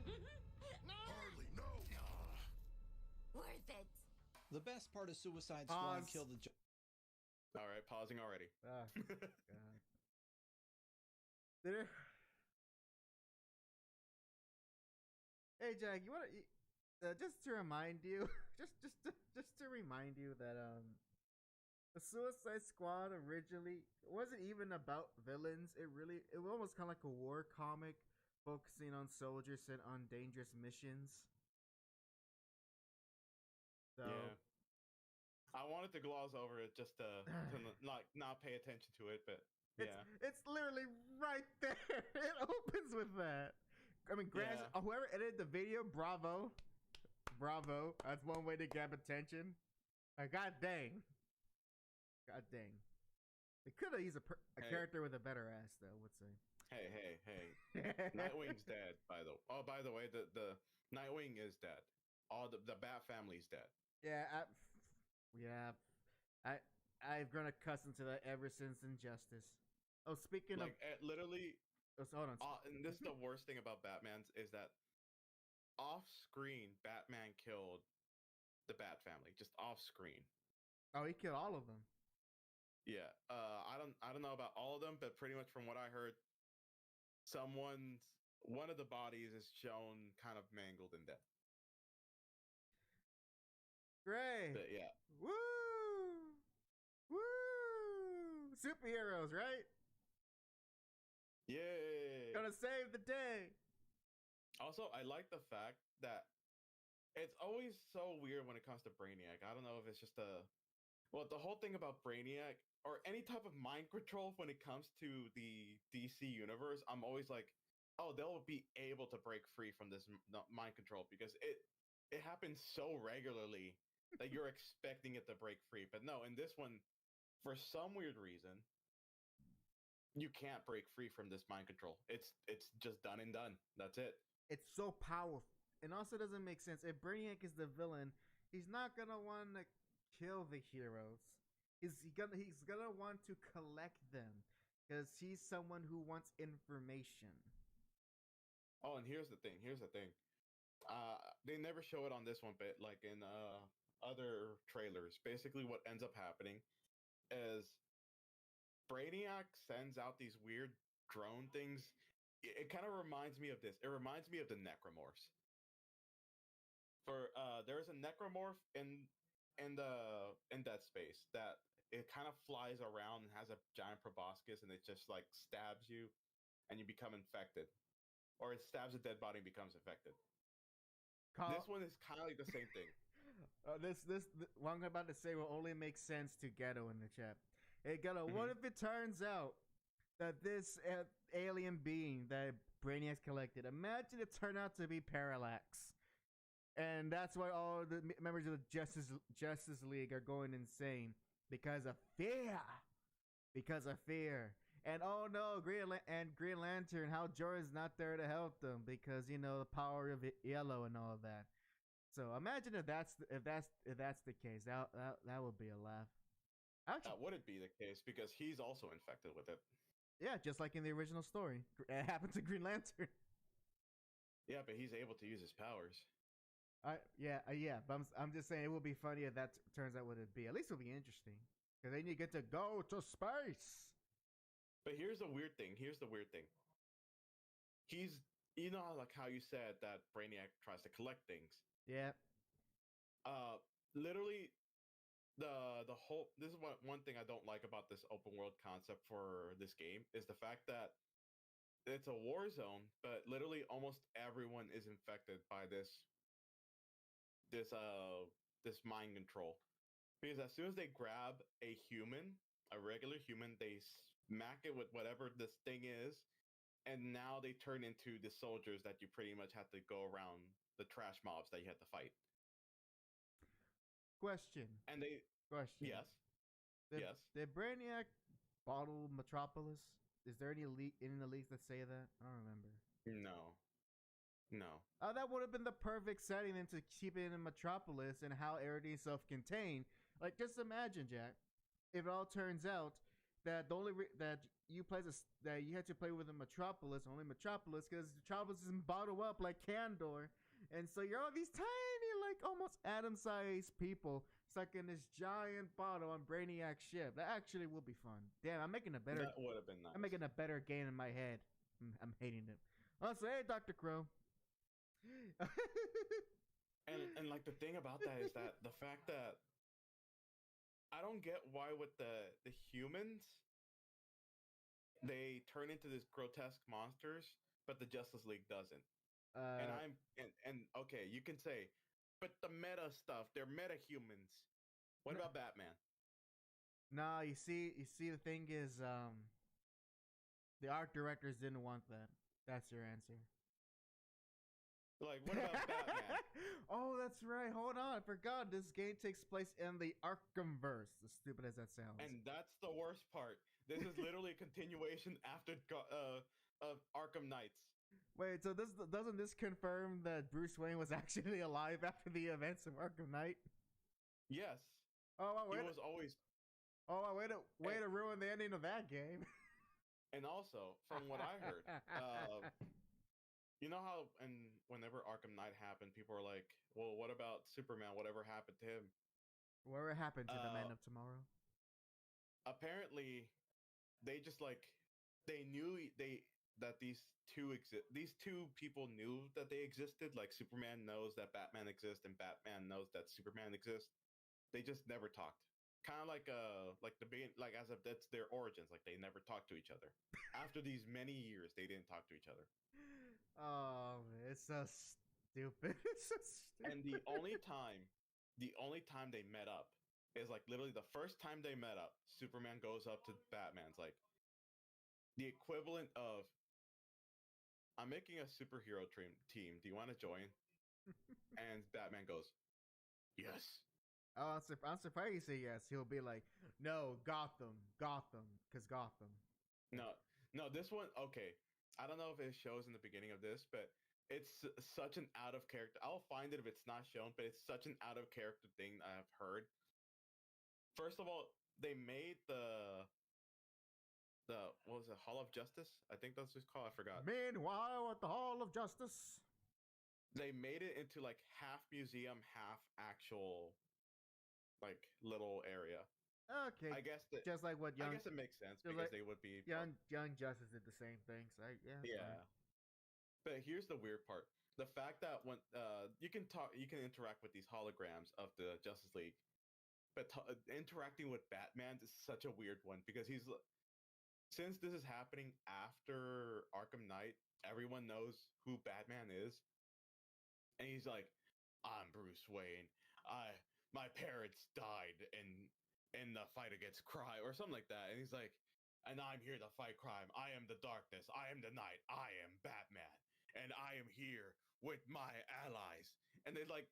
Harley, no! Worth it. The best part of Suicide Squad Pause. killed the. All right, pausing already. Ah, God. Did it? Hey, Jack, you want to just to remind you, just to remind you that the Suicide Squad originally wasn't even about villains. It was almost kind of like a war comic, focusing on soldiers sent on dangerous missions. So, Yeah. I wanted to gloss over it just to not pay attention to it, but yeah. It's literally right there. It opens with that. I mean, granted, whoever edited the video, bravo. That's one way to grab attention. God dang. They could have used a character with a better ass, though. I would say. Hey. Nightwing's dead. By the way, the Nightwing is dead. All the Bat family's dead. Yeah, I've grown accustomed to that ever since Injustice. Oh, speaking of, literally. oh, hold on. And this is the worst thing about Batman's is that off screen, Batman killed the Bat family just off screen. Oh, he killed all of them. Yeah. I don't know about all of them, but pretty much from what I heard, one of the bodies is shown kind of mangled and dead. Great. But yeah. Woo! Superheroes, right? Yay! Gonna save the day. Also, I like the fact that it's always so weird when it comes to Brainiac. I don't know if it's just the whole thing about Brainiac or any type of mind control when it comes to the DC universe, I'm always like, oh, they'll be able to break free from this mind control because it happens so regularly that you're expecting it to break free. But no, in this one, for some weird reason, you can't break free from this mind control. It's just done and done. That's it. It's so powerful. And also doesn't make sense. If Brainiac is the villain, he's not gonna want to kill the heroes. He's gonna want to collect them because he's someone who wants information. Oh, and here's the thing. They never show it on this one, but like in other trailers, basically what ends up happening is Brainiac sends out these weird drone things. It kind of reminds me of this. It reminds me of the Necromorphs. There's a Necromorph in Dead Space that it kind of flies around and has a giant proboscis and it just like stabs you and you become infected. Or it stabs a dead body and becomes infected. This one is kind of like the same thing. What I'm about to say will only make sense to Ghetto in the chat. Hey, Ghetto, what if it turns out that this alien being that Brainiac's collected, imagine it turned out to be Parallax. And that's why all the members of the Justice League are going insane. Because of fear. And oh no, Green Lantern, Hal Jordan's not there to help them because the power of yellow and all of that. So imagine if that's the case. That would be a laugh. That wouldn't be the case because he's also infected with it. Yeah, just like in the original story, it happened to Green Lantern. Yeah, but he's able to use his powers. Yeah. But I'm just saying it would be funny if that turns out what it'd be. At least it'll be interesting because then you get to go to space. But here's the weird thing. He's like how you said that Brainiac tries to collect things. Yeah. Literally, the whole this is one thing I don't like about this open world concept for this game is the fact that it's a war zone, but literally almost everyone is infected by this mind control. Because as soon as they grab a human, a regular human, they smack it with whatever this thing is, and now they turn into the soldiers that you pretty much have to go around the trash mobs that you have to fight. Question. And they Question. yes. Did, Yes. Did Brainiac bottle Metropolis? Is there any in the leaks that say that? I don't remember. No. No. That would have been the perfect setting then to keep it in Metropolis and how everything's self-contained. Like, just imagine, Jack, if it all turns out that the only that you play that you had to play with a Metropolis, only Metropolis, because Metropolis is bottled up like Candor, and so you're all these tiny, like almost atom-sized people stuck in this giant bottle on Brainiac's ship. That actually will be fun. Damn, I'm making a better. That would have been nice. I'm making a better game in my head. I'm hating it. Also, hey, Dr. Crow. and like the thing about that is that the fact that I don't get why with the humans they turn into this grotesque monsters, but the Justice League doesn't. And okay, you can say, but the meta stuff, they're meta humans. What about Batman? Nah, you see, the thing is, the art directors didn't want that. That's your answer. Like, what about Batman? Oh, that's right. Hold on, I forgot. This game takes place in the Arkhamverse. As stupid as that sounds. And that's the worst part. This is literally a continuation after of Arkham Knights. Wait, so doesn't this confirm that Bruce Wayne was actually alive after the events of Arkham Knight? Yes. Oh, wait. He was always. Oh, way to ruin the ending of that game. And also, from what I heard, you know how, and whenever Arkham Knight happened, people were like, "Well, what about Superman? Whatever happened to him? Whatever happened to the Man of Tomorrow?" Apparently, they just like they knew that these two people knew that they existed. Like Superman knows that Batman exists, and Batman knows that Superman exists. They just never talked. Kind of like as if that's their origins. Like they never talked to each other. After these many years, they didn't talk to each other. Oh, man, it's so stupid. It's so stupid. And the only time they met up is like literally the first time they met up. Superman goes up to Batman's like the equivalent of, "I'm making a superhero team. Do you want to join?" And Batman goes, "Yes." Oh, I'm surprised you say yes. He'll be like, "No, Gotham, because Gotham." No, this one, okay. I don't know if it shows in the beginning of this, but it's such an out of character. I'll find it if it's not shown, but it's such an out of character thing I've heard. First of all, they made the what was it, Hall of Justice? I think that's what it's called. I forgot. Meanwhile, at the Hall of Justice, they made it into like half museum, half actual like little area. Okay, I guess that just like what I guess it makes sense because like they would be Young Justice did the same thing. So yeah. Yeah. But here's the weird part: the fact that when you can interact with these holograms of the Justice League, but interacting with Batman is such a weird one because since this is happening after Arkham Knight, everyone knows who Batman is, and he's like, "I'm Bruce Wayne. My parents died in the fight against crime," or something like that, and he's like, "And I'm here to fight crime. I am the darkness. I am the night. I am Batman. And I am here with my allies." And then, like,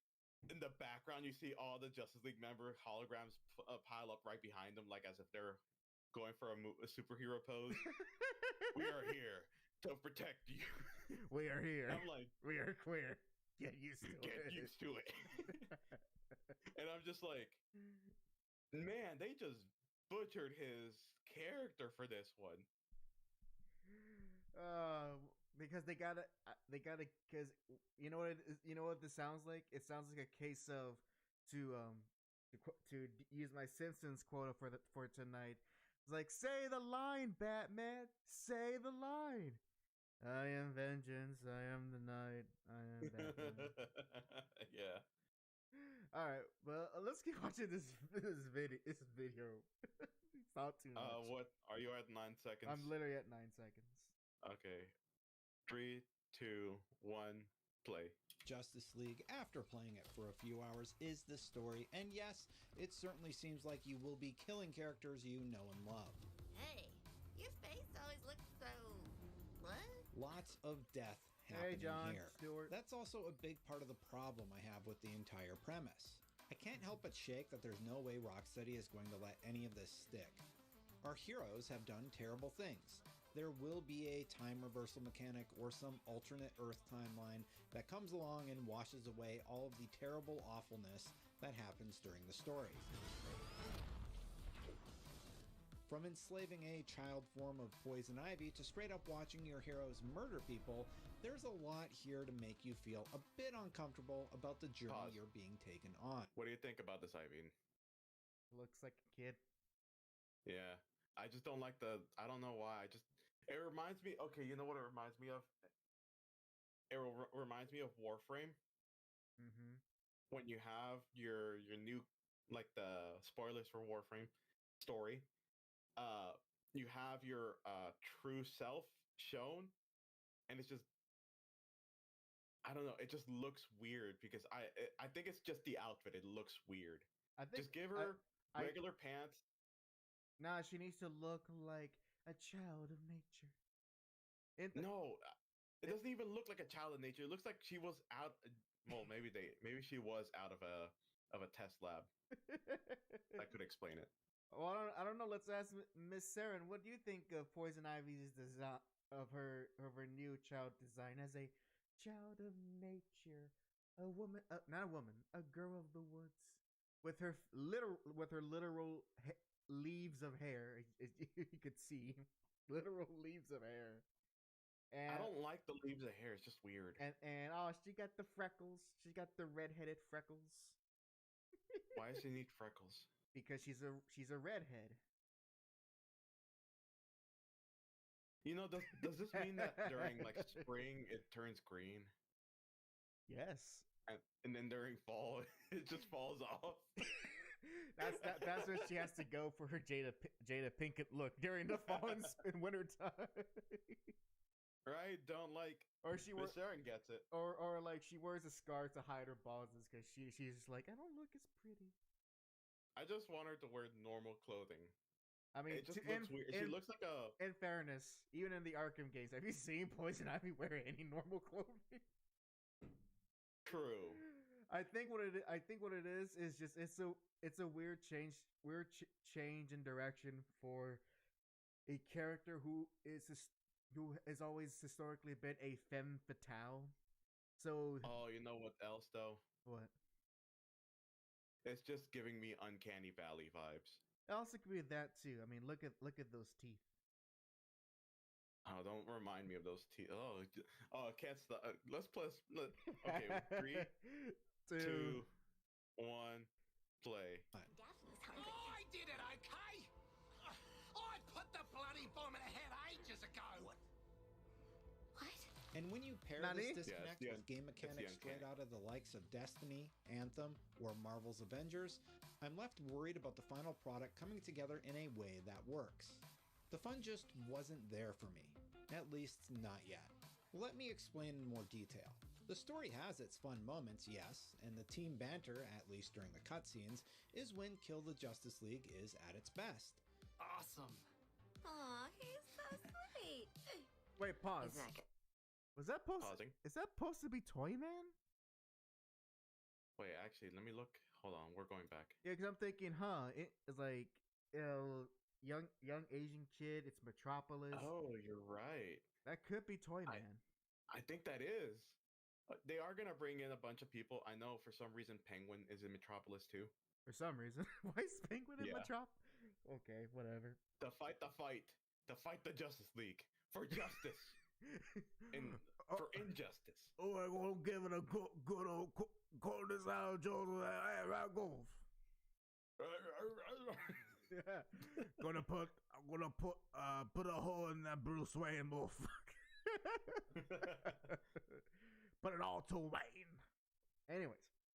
in the background, you see all the Justice League member holograms pile up right behind them, like as if they're going for a superhero pose. "We are here to protect you. We are here. I'm like, we are queer. Get used to it. Get used to it." And I'm just like, man, they just butchered his character for this one. Because they gotta, because you know what it is, you know what this sounds like? It sounds like a case of to use my Simpsons quote for tonight. It's like, "Say the line, Batman. Say the line. I am vengeance. I am the night. I am Batman." Yeah. All right, well, let's keep watching this video. It's not too much. What are you at 9 seconds? I'm literally at 9 seconds. Okay. 3, 2, 1, play. Justice League, after playing it for a few hours, is the story, and yes, it certainly seems like you will be killing characters you know and love. Hey, your face always looks so... what? Lots of death happening Hey, John here. Stewart. That's also a big part of the problem I have with the entire premise. I can't help but shake that there's no way Rocksteady is going to let any of this stick. Our heroes have done terrible things. There will be a time reversal mechanic or some alternate Earth timeline that comes along and washes away all of the terrible awfulness that happens during the story. From enslaving a child form of poison ivy to straight up watching your heroes murder people, there's a lot here to make you feel a bit uncomfortable about the journey Pause. you're being taken on. What do you think about this, Ivy? Looks like a kid. Yeah. I just don't like the... I don't know why. It reminds me... Okay, you know what it reminds me of? It reminds me of Warframe. Mm-hmm. When you have your new... Like the spoilers for Warframe story. You have your true self shown. And it's just... I don't know. It just looks weird because I think it's just the outfit. It looks weird. I think Just give her regular pants. Nah, she needs to look like a child of nature. No, it doesn't even look like a child of nature. It looks like she was out. Well, maybe she was out of a test lab. That could explain it. Well, I don't know. Let's ask Miss Saren. What do you think of Poison Ivy's design of her new child design as a child of nature, a woman, not a woman, a girl of the woods, with her literal leaves of hair. You could see literal leaves of hair. And I don't like the leaves of hair. It's just weird. And oh, she got the freckles. She got the redheaded freckles. Why does she need freckles? Because she's a redhead. You know, does this mean that during like spring it turns green? Yes. And then during fall it just falls off. That's where she has to go for her Jada Pinkett look during the fall and winter time. Right? Don't like. Or she Miss Sharon gets it. Or like she wears a scarf to hide her baldness because she's just like, I don't look as pretty. I just want her to wear normal clothing. I mean, it just looks weird. She looks like a. In fairness, even in the Arkham games, have you seen Poison Ivy wear any normal clothing? True. I think what it is just it's a weird change in direction for a character who has always historically been a femme fatale. So Oh, you know what else though? What? It's just giving me Uncanny Valley vibes. It also could be that too. I mean, look at those teeth. Oh, don't remind me of those teeth. Oh, can't stop. Let's plus. Okay, 3, 2, 1, play. Daphne's hungry. I did it, okay? I put the bloody bomb in her head ages ago. What? And when you pair Nani? this disconnect Yeah, with game mechanics straight uncanny. out of the likes of Destiny, Anthem, or Marvel's Avengers, I'm left worried about the final product coming together in a way that works. The fun just wasn't there for me, at least not yet. Let me explain in more detail. The story has its fun moments, yes, and the team banter, at least during the cutscenes, is when Kill the Justice League is at its best. Awesome. Aw, he's so sweet. Wait, pause. Exactly. Was that supposed? Pausing. Is that supposed to be Toyman? Wait, actually, let me look. Hold on, we're going back. Yeah, because I'm thinking, it's like young Asian kid. It's Metropolis. Oh, you're right. That could be Toyman. I think that is. They are gonna bring in a bunch of people. I know for some reason Penguin is in Metropolis too. For some reason. Why is Penguin in Yeah. Metropolis? Okay, whatever. To fight the Justice League for justice for injustice. Oh, I'm gonna give it a good old call this out, Joseph. Hey, right goes. Yeah. I'm gonna put a hole in that Bruce Wayne motherfucker. Put it all to Wayne. Anyways,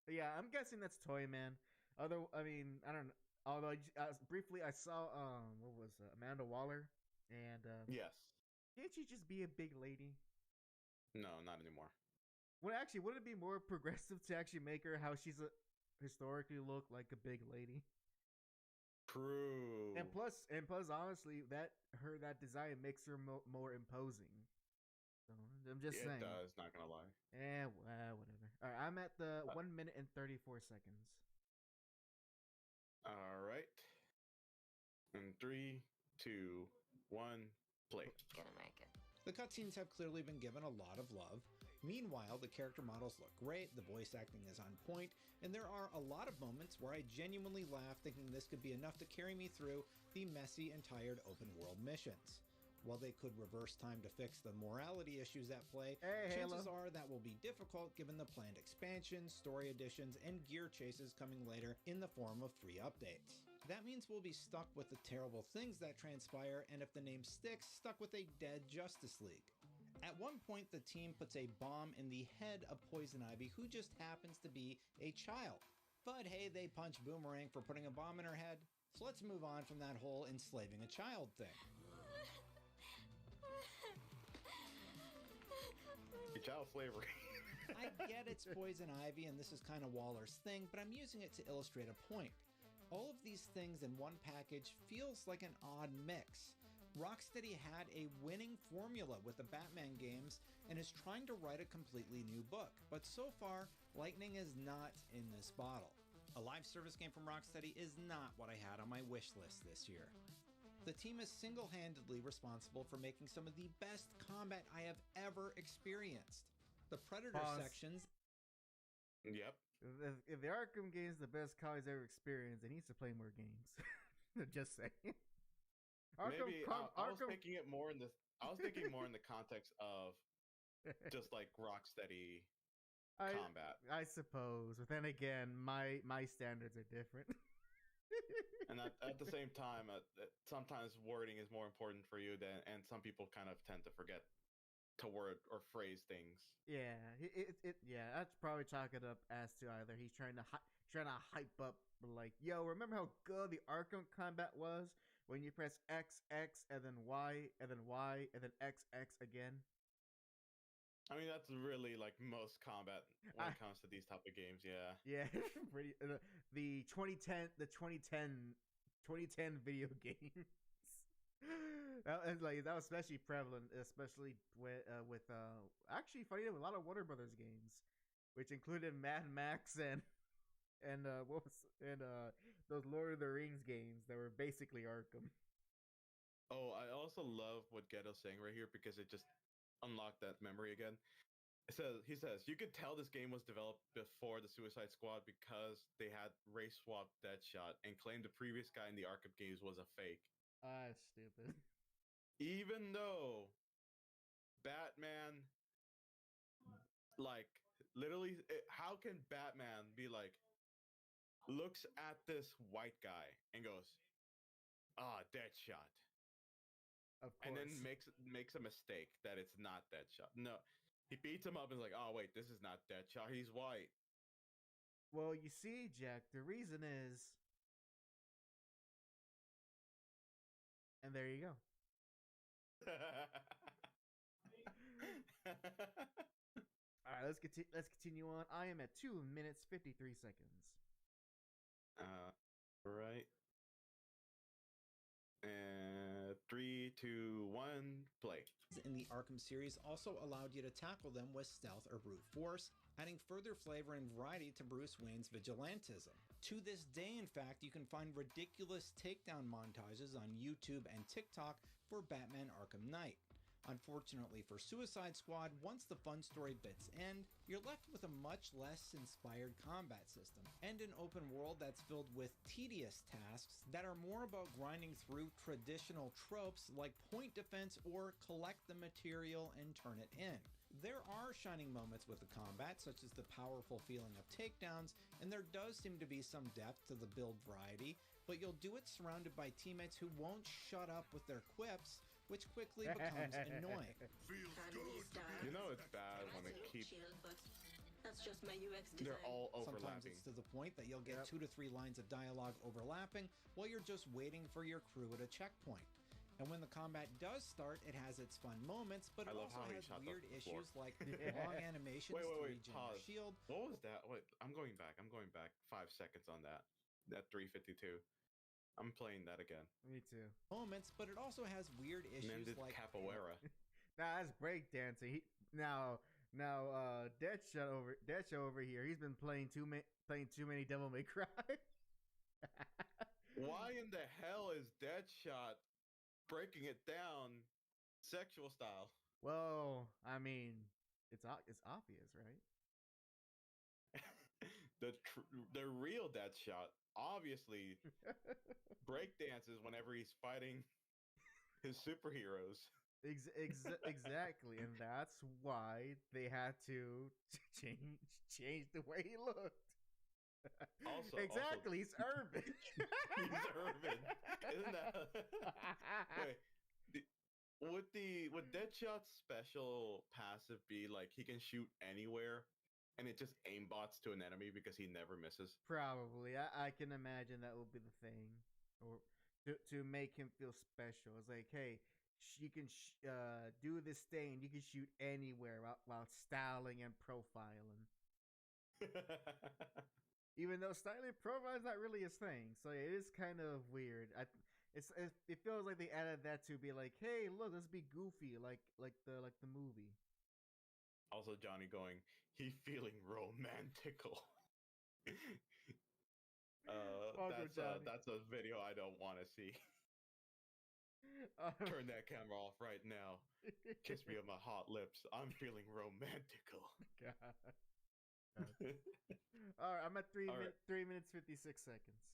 yeah, I'm guessing that's Toyman. I don't know. Although briefly I saw what was Amanda Waller and Yes. Can't she just be a big lady? No, not anymore. Would it be more progressive to actually make her how she's historically look like a big lady? True. And plus, honestly, that design makes her more imposing. So I'm just saying. It does. Not gonna lie. Whatever. All right, I'm at the 1 minute and 34 seconds. All right. In 3, 2, 1, play. Gonna make it. The cutscenes have clearly been given a lot of love. Meanwhile, the character models look great, the voice acting is on point, and there are a lot of moments where I genuinely laugh thinking this could be enough to carry me through the messy and tired open world missions. While they could reverse time to fix the morality issues at play, chances are that will be difficult given the planned expansions, story additions, and gear chases coming later in the form of free updates. That means we'll be stuck with the terrible things that transpire, and if the name sticks, stuck with a dead Justice League. At one point, the team puts a bomb in the head of Poison Ivy, who just happens to be a child. But hey, they punch Boomerang for putting a bomb in her head. So let's move on from that whole enslaving a child thing. Child slavery. I get it's Poison Ivy and this is kind of Waller's thing, but I'm using it to illustrate a point. All of these things in one package feels like an odd mix. Rocksteady had a winning formula with the Batman games and is trying to write a completely new book, but so far, lightning is not in this bottle. A live service game from Rocksteady is not what I had on my wish list this year. The team is single-handedly responsible for making some of the best combat I have ever experienced. The Predator sections... Yep. If the Arkham game is the best combat I've ever experienced, it needs to play more games. Just saying. Maybe I was thinking it more in the. I was thinking more in the context of just like Rocksteady combat. I suppose, but then again, my standards are different. And at the same time, sometimes wording is more important for you than, and some people kind of tend to forget to word or phrase things. Yeah, that's probably chalk it up as to either he's trying to hype up, like, yo, remember how good the Arkham combat was when you press X and then Y and then Y and then X again. I mean, that's really like most combat when it comes to these type of games. Yeah. Yeah, pretty. The 2010 video games. That was especially prevalent, especially with actually funny enough, a lot of Warner Brothers games, which included Mad Max and those Lord of the Rings games that were basically Arkham. Oh, I also love what Ghetto's saying right here because it just unlocked that memory again. He says, you could tell this game was developed before the Suicide Squad because they had race swap Deadshot and claimed the previous guy in the Arkham games was a fake. Stupid. Even though Batman, like, literally, how can Batman be like, looks at this white guy and goes, Deadshot. Of course. And then makes a mistake that it's not Deadshot. No, he beats him up and is like, oh wait, this is not Deadshot. He's white. Well, you see, Jack, the reason is, and there you go. All right, let's continue on. I am at 2 minutes 53 seconds. Right. And 3, 2, 1, play. In the Arkham series also allowed you to tackle them with stealth or brute force, adding further flavor and variety to Bruce Wayne's vigilantism. To this day, in fact, you can find ridiculous takedown montages on YouTube and TikTok for Batman Arkham Knight. Unfortunately for Suicide Squad, once the fun story bits end, you're left with a much less inspired combat system, and an open world that's filled with tedious tasks that are more about grinding through traditional tropes like point defense or collect the material and turn it in. There are shining moments with the combat, such as the powerful feeling of takedowns, and there does seem to be some depth to the build variety, but you'll do it surrounded by teammates who won't shut up with their quips, which quickly becomes annoying. You know it's bad when they keep... That's just my UX design. They're all overlapping. Sometimes it's to the point that you'll get 2 to 3 lines of dialogue overlapping while you're just waiting for your crew at a checkpoint. And when the combat does start, it has its fun moments, but I it love also how he has shot the weird floor. issues like long animations Wait, to regen your pause. shield. What was that? Wait, I'm going back. 5 seconds on that. That 352. I'm playing that again. Me too. Moments, but it also has weird issues Mended like capoeira. Nah, that's breakdancing. Deadshot over here. He's been playing too many Devil May Cry. Why in the hell is Deadshot breaking it down sexual style? Well, I mean, it's obvious, right? The real Deadshot obviously breakdances whenever he's fighting his superheroes. Exactly, and that's why they had to change the way he looked. Also, exactly, he's urban. He's urban. Isn't that? Wait, would Deadshot's special passive be like he can shoot anywhere, and it just aimbots to an enemy because he never misses? Probably, I can imagine that will be the thing, or to make him feel special. It's like, hey, you can do this thing. You can shoot anywhere while styling and profiling. Even though styling profile is not really his thing, so it is kind of weird. It feels like they added that to be like, hey, look, let's be goofy, like the movie. Also, Johnny going, he feeling romantical. That's a video I don't want to see. Turn that camera off right now. Kiss me on my hot lips. I'm feeling romantical. God. All right, I'm at 3 minutes 56 seconds.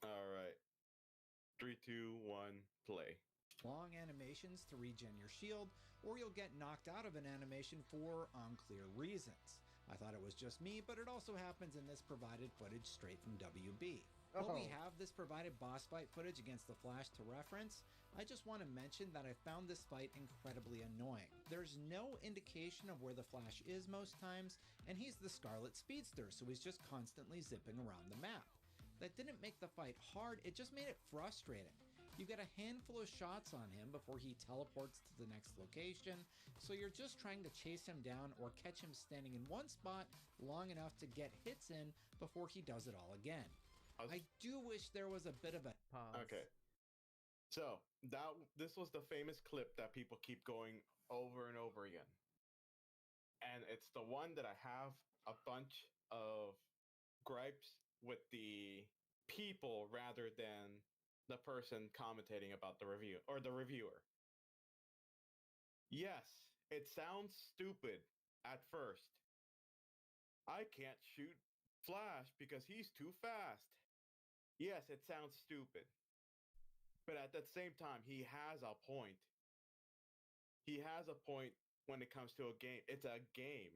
All right, 3, 2, 1, play. Long animations to regen your shield, or you'll get knocked out of an animation for unclear reasons. I thought it was just me, but it also happens in this provided footage straight from WB. While we have this provided boss fight footage against the Flash to reference, I just want to mention that I found this fight incredibly annoying. There's no indication of where the Flash is most times, and he's the Scarlet Speedster, so he's just constantly zipping around the map. That didn't make the fight hard, it just made it frustrating. You get a handful of shots on him before he teleports to the next location, so you're just trying to chase him down or catch him standing in one spot long enough to get hits in before he does it all again. I do wish there was a bit of a pause. Okay. So, this was the famous clip that people keep going over and over again. And it's the one that I have a bunch of gripes with the people rather than the person commentating about the review or the reviewer. Yes, it sounds stupid at first. I can't shoot Flash because he's too fast. Yes, it sounds stupid. But at the same time, he has a point. He has a point when it comes to a game. It's a game.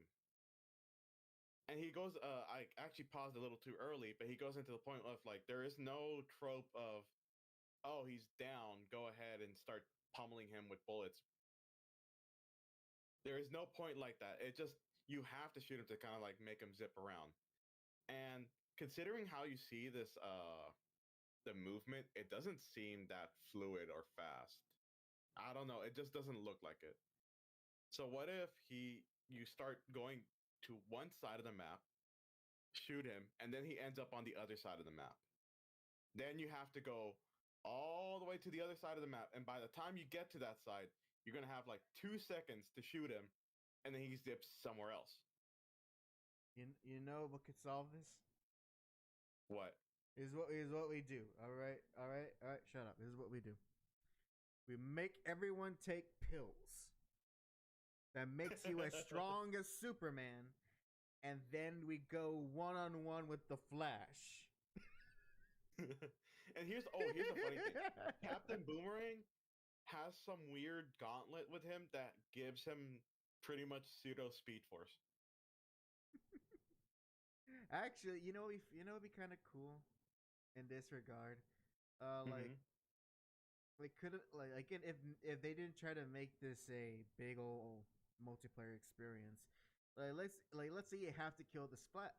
And he goes, I actually paused a little too early, but he goes into the point of like, there is no trope of, oh, he's down, go ahead and start pummeling him with bullets. There is no point like that. It just, you have to shoot him to kind of like make him zip around. And considering how you see this, the movement, it doesn't seem that fluid or fast. I don't know. It just doesn't look like it. So what if you start going to one side of the map, shoot him, and then he ends up on the other side of the map. Then you have to go all the way to the other side of the map, and by the time you get to that side, you're going to have like 2 seconds to shoot him, and then he zips somewhere else. You know what could solve this? What? Is what we do. All right. Shut up. This is what we do. We make everyone take pills. That makes you as strong as Superman, and then we go one-on-one with the Flash. And here's the funny thing. Captain Boomerang has some weird gauntlet with him that gives him pretty much pseudo Speed Force. Actually, it'd be kind of cool in this regard. Again, if they didn't try to make this a big old multiplayer experience, let's say you have to kill the Flash,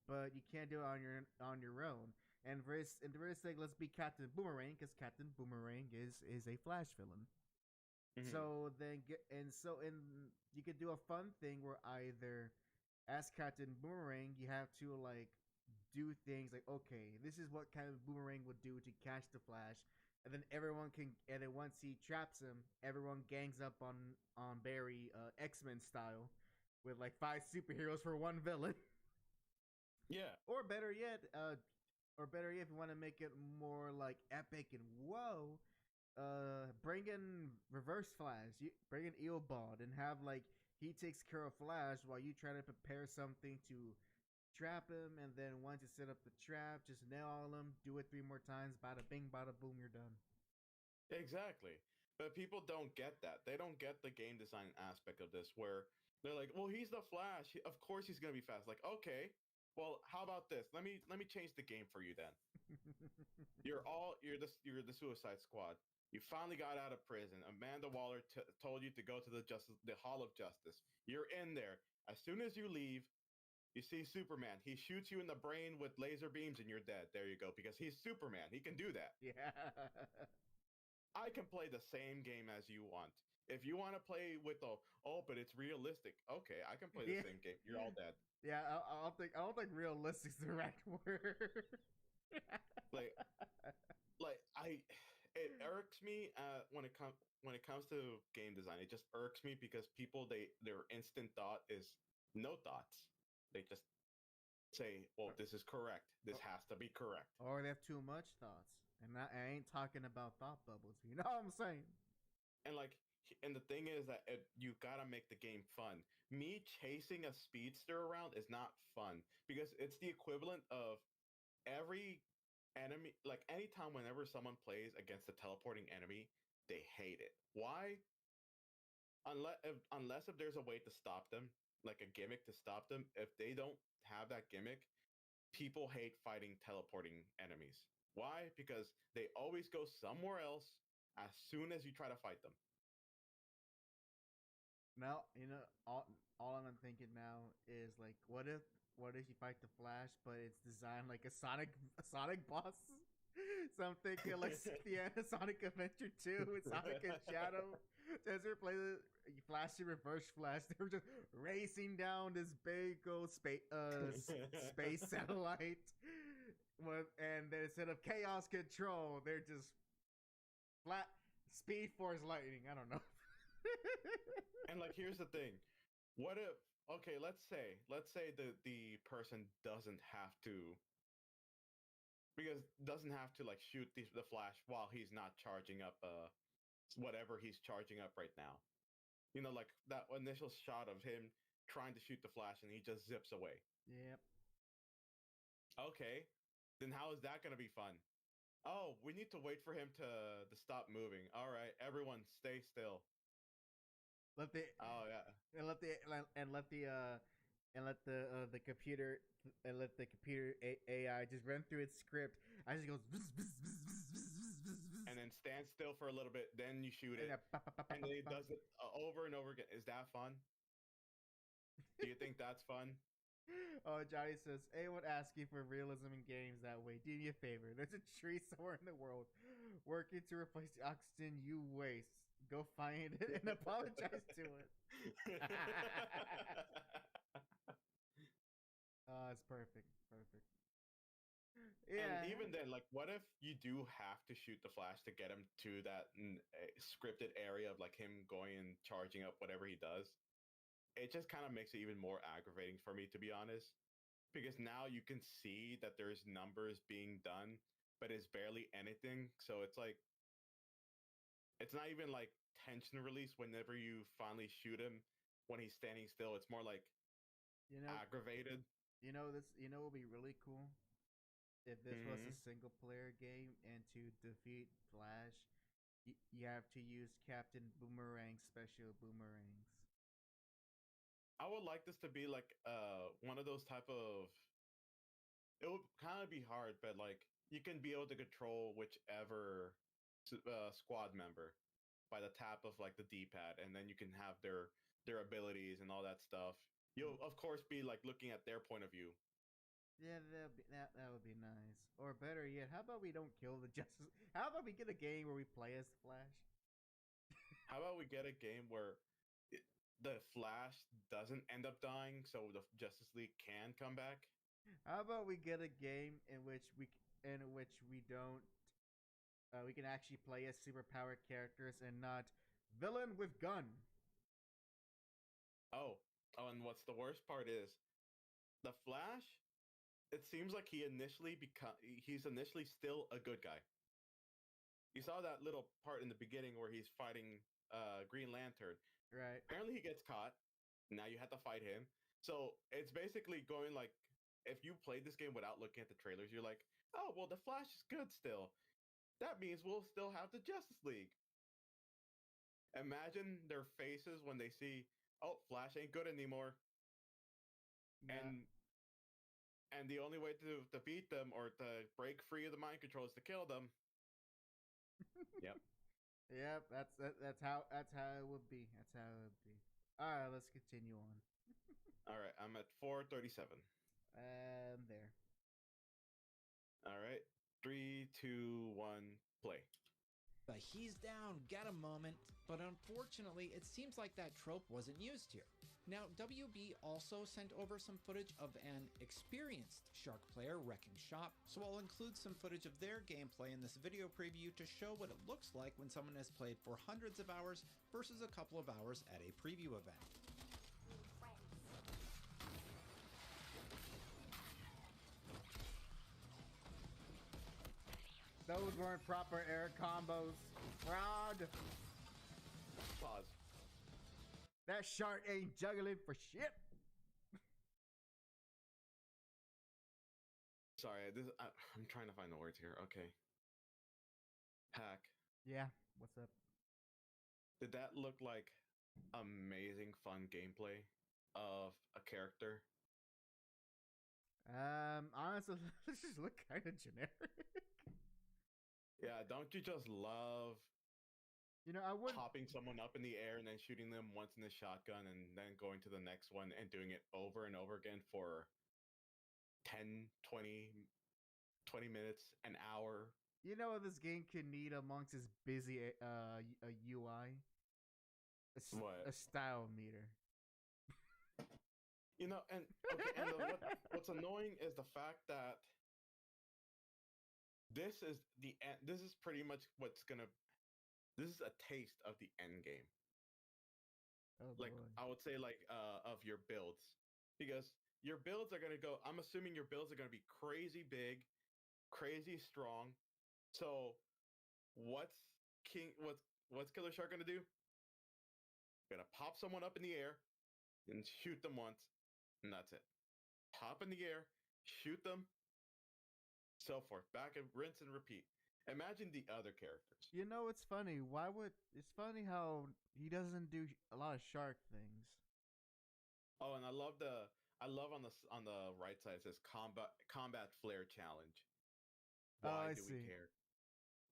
but you can't do it on your own. And for his sake, let's be Captain Boomerang because Captain Boomerang is a Flash villain. Mhm. So then you could do a fun thing where either as Captain Boomerang you have to like do things like, okay, this is what kind of Boomerang would do to catch the Flash, and then once he traps him, everyone gangs up on Barry, X-Men style, with like 5 superheroes for one villain. Yeah. Or better yet, if you want to make it more like epic and whoa, bring in Reverse Flash, bring in Eobald, and have like he takes care of Flash while you try to prepare something to trap him, and then once you set up the trap, just nail him, do it 3 more times, bada bing, bada boom, you're done. Exactly. But people don't get that. They don't get the game design aspect of this where they're like, "Well, he's the Flash. Of course he's going to be fast." Like, "Okay. Well, how about this? Let me change the game for you then. You're the Suicide Squad. You finally got out of prison. Amanda Waller told you to go to the Hall of Justice. You're in there. As soon as you leave, you see Superman. He shoots you in the brain with laser beams and you're dead. There you go. Because he's Superman. He can do that. Yeah. I can play the same game as you want. If you want to play with but it's realistic. Okay, I can play the same game. You're all dead. Yeah, I don't think realistic is the right word. like it irks me when it comes to game design. It just irks me because people their instant thought is no thoughts. They just say, "Well, this is correct. This has to be correct." Or they have too much thoughts. And I ain't talking about thought bubbles. You know what I'm saying? And the thing is that you gotta make the game fun. Me chasing a speedster around is not fun because it's the equivalent of every enemy. Like anytime whenever someone plays against a teleporting enemy, they hate it. Why? Unless if there's a way to stop them, like a gimmick to stop them. If they don't have that gimmick, people hate fighting teleporting enemies. Why? Because they always go somewhere else as soon as you try to fight them. Now, all I'm thinking now is like, what if you fight the Flash, but it's designed like a Sonic boss? So I'm thinking like the end of Sonic Adventure 2 with Sonic and Shadow. As we play the Flash and Reverse Flash, they were just racing down this big old space satellite. And then instead of chaos control, they're just flat speed force lightning. I don't know. And like, here's the thing: what if? Okay, let's say the person doesn't have to like shoot the Flash while he's not charging up whatever he's charging up right now. You know, like that initial shot of him trying to shoot the Flash and he just zips away. Yep. Okay, then how is that going to be fun? Oh, we need to wait for him to stop moving. All right, everyone stay still. Let the computer AI just run through its script. I just goes and then stand still for a little bit. Then you shoot it, and then it does it over and over again. Is that fun? Do you think that's fun? Oh, Johnny says, anyone asking for realism in games that way, do me a favor. There's a tree somewhere in the world working to replace the oxygen you waste. Go find it and apologize to it. Oh, it's perfect. Perfect. Yeah. And even then, like, what if you do have to shoot the Flash to get him to that scripted area of like him going and charging up whatever he does? It just kind of makes it even more aggravating for me, to be honest, because now you can see that there's numbers being done, but it's barely anything. So it's like, it's not even like tension release whenever you finally shoot him when he's standing still. It's more like aggravated. What would be really cool if this was a single player game, and to defeat Flash, you have to use Captain Boomerang's special boomerangs. I would like this to be like one of those type of. It would kind of be hard, but like you can be able to control whichever squad member by the tap of like the D-pad, and then you can have their abilities and all that stuff. You'll of course be like looking at their point of view, Yeah, that would be nice. Or better yet, how about we don't kill the Justice? How about we get a game where we play as the Flash? How about we get a game where the Flash doesn't end up dying, so the Justice League can come back? How about we get a game in which we don't we can actually play as superpowered characters and not villain with gun. Oh, and what's the worst part is the Flash. It seems like he's initially still a good guy. You saw that little part in the beginning where he's fighting Green Lantern. Right. Apparently, he gets caught. Now you have to fight him. So it's basically going like if you played this game without looking at the trailers, you're like, oh well, the Flash is good still. That means we'll still have the Justice League. Imagine their faces when they see, oh, Flash ain't good anymore. Yeah. And the only way to defeat them or to break free of the mind control is to kill them. Yep. Yep, that's how it would be. That's how it would be. All right, let's continue on. All right, I'm at 437. There. All right, 3, 2, 1, play. But he's down, get a moment. But unfortunately, it seems like that trope wasn't used here. Now, WB also sent over some footage of an experienced Shark player wrecking shop, so I'll include some footage of their gameplay in this video preview to show what it looks like when someone has played for hundreds of hours versus a couple of hours at a preview event. Those weren't proper air combos. Fraud. Pause. That shark ain't juggling for shit. Sorry, I'm trying to find the words here. Okay. HAC. Yeah, what's up? Did that look like amazing fun gameplay of a character? Honestly, this just look kind of generic. Yeah, don't you just love I would popping someone up in the air and then shooting them once in the shotgun and then going to the next one and doing it over and over again for 10, 20 minutes, an hour? You know what this game could need amongst its busy a UI? What? A style meter. And okay, and what's annoying is the fact that this is pretty much this is a taste of the end game. Oh, like boy. I would say of your builds, because your builds are gonna go. I'm assuming your builds are gonna be crazy big, crazy strong. So what's Killer Shark gonna do? Gonna pop someone up in the air and shoot them once, and that's it. Pop in the air, shoot them, so forth, back and rinse and repeat. Imagine the other characters. It's funny. It's funny how he doesn't do a lot of shark things. Oh, and I love on the right side it says combat flare challenge. Why do we care?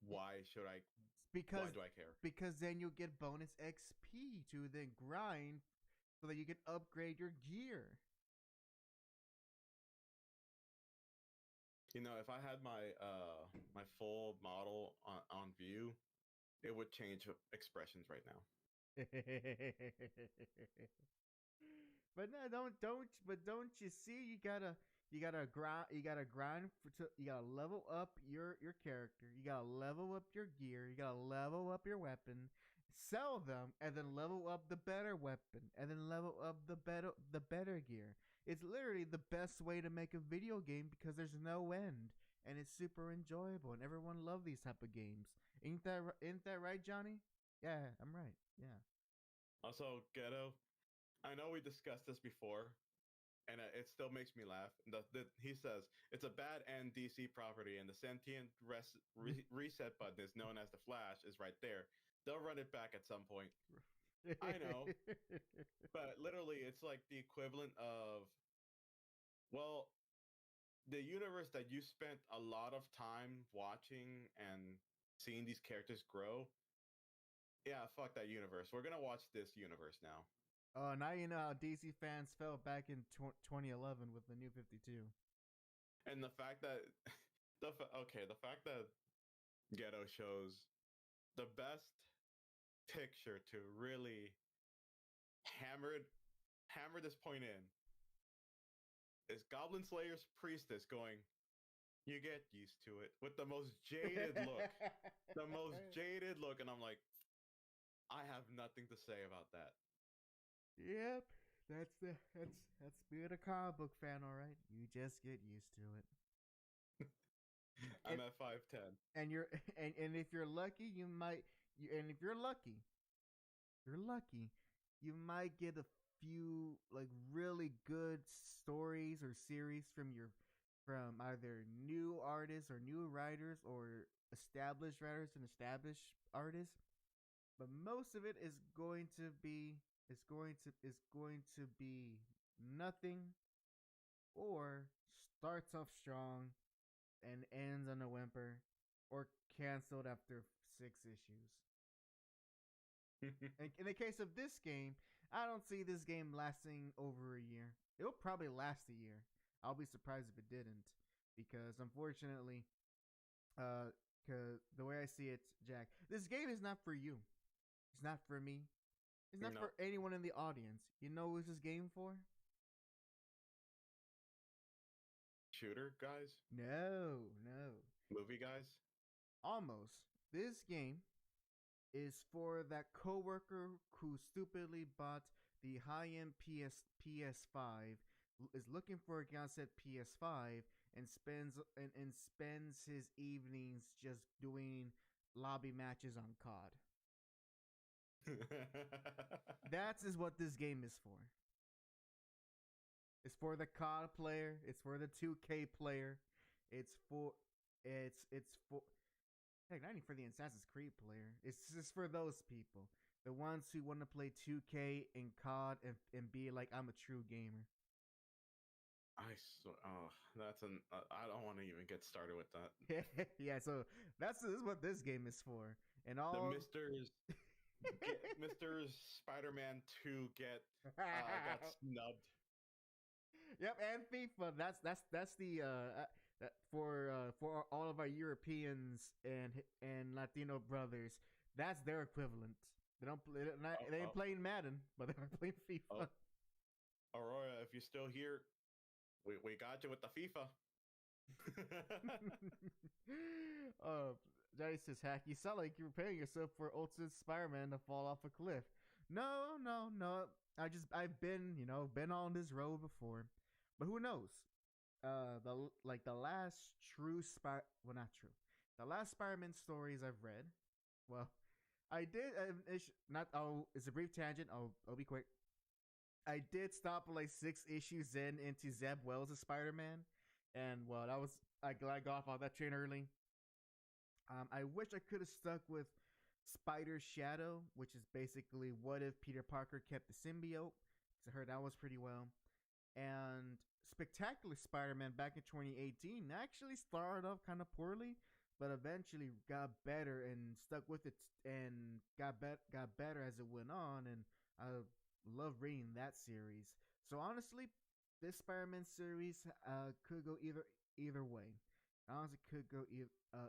Why should I? Why do I care? Because then you'll get bonus XP to then grind so that you can upgrade your gear. If I had my my full model on view, it would change expressions right now. But no, don't you see? You gotta grind. You gotta level up your character. You gotta level up your gear. You gotta level up your weapon. Sell them, and then level up the better weapon, and then level up the better gear. It's literally the best way to make a video game because there's no end, and it's super enjoyable, and everyone loves these type of games. Ain't that right, Johnny? Yeah, I'm right. Yeah. Also, Ghetto, I know we discussed this before, and it still makes me laugh. He says it's a bad end DC property, and the sentient reset button is known as the Flash is right there. They'll run it back at some point. I know, but literally, it's like the equivalent of, well, the universe that you spent a lot of time watching and seeing these characters grow. Yeah, fuck that universe. We're gonna watch this universe now. Oh, now you know how DC fans felt back in 2011 with the New 52. And the fact that the fact that Ghetto shows the best picture to really hammer this point in is Goblin Slayer's priestess going, "You get used to it," with the most jaded look. The most jaded look, and I'm like, I have nothing to say about that. Yep, that's being a comic book fan, all right. You just get used to it. I'm at 5'10". And you're and if you're lucky, you might. And if you're lucky, you might get a few like really good stories or series from either new artists or new writers or established writers and established artists. But most of it is going to be nothing or starts off strong and ends on a whimper or canceled after 6 issues. In the case of this game, I don't see this game lasting over a year. It'll probably last a year. I'll be surprised if it didn't, because unfortunately, cause the way I see it, Jack, this game is not for you. It's not for me. It's not for anyone in the audience. You know who's this game for? Shooter guys? No. Movie guys? Almost. This game is for that coworker who stupidly bought the high-end PS5, is looking for a gun-set PS5, and spends his evenings just doing lobby matches on COD. That is what this game is for. It's for the COD player. It's for the 2K player. It's for heck, not even for the Assassin's Creed player. It's just for those people, the ones who want to play 2K and COD and be like, I'm a true gamer. I don't want to even get started with that. Yeah, so this is what this game is for, and all the Mr. Spider-Man 2 got snubbed. Yep, and FIFA. That's the for all of our Europeans and Latino brothers. That's their equivalent. They don't play. They ain't playing Madden, but they're playing FIFA. Aurora, if you're still here, we got you with the FIFA. Johnny says, "Hack, you sound like you're preparing yourself for Ultimate Spider-Man to fall off a cliff." No. I've been on this road before, but who knows? The last the last Spider-Man stories I've read. Well, I did. It's a brief tangent. I'll be quick. I did stop like 6 issues into Zeb Wells' Spider-Man, and well, I got off on that train early. I wish I could have stuck with Spider Shadow, which is basically what if Peter Parker kept the symbiote. Because I heard that was pretty well. And Spectacular Spider-Man back in 2018 actually started off kind of poorly, but eventually got better and stuck with it and got better as it went on. And I love reading that series. So honestly, this Spider-Man series could go either way. Honestly, could go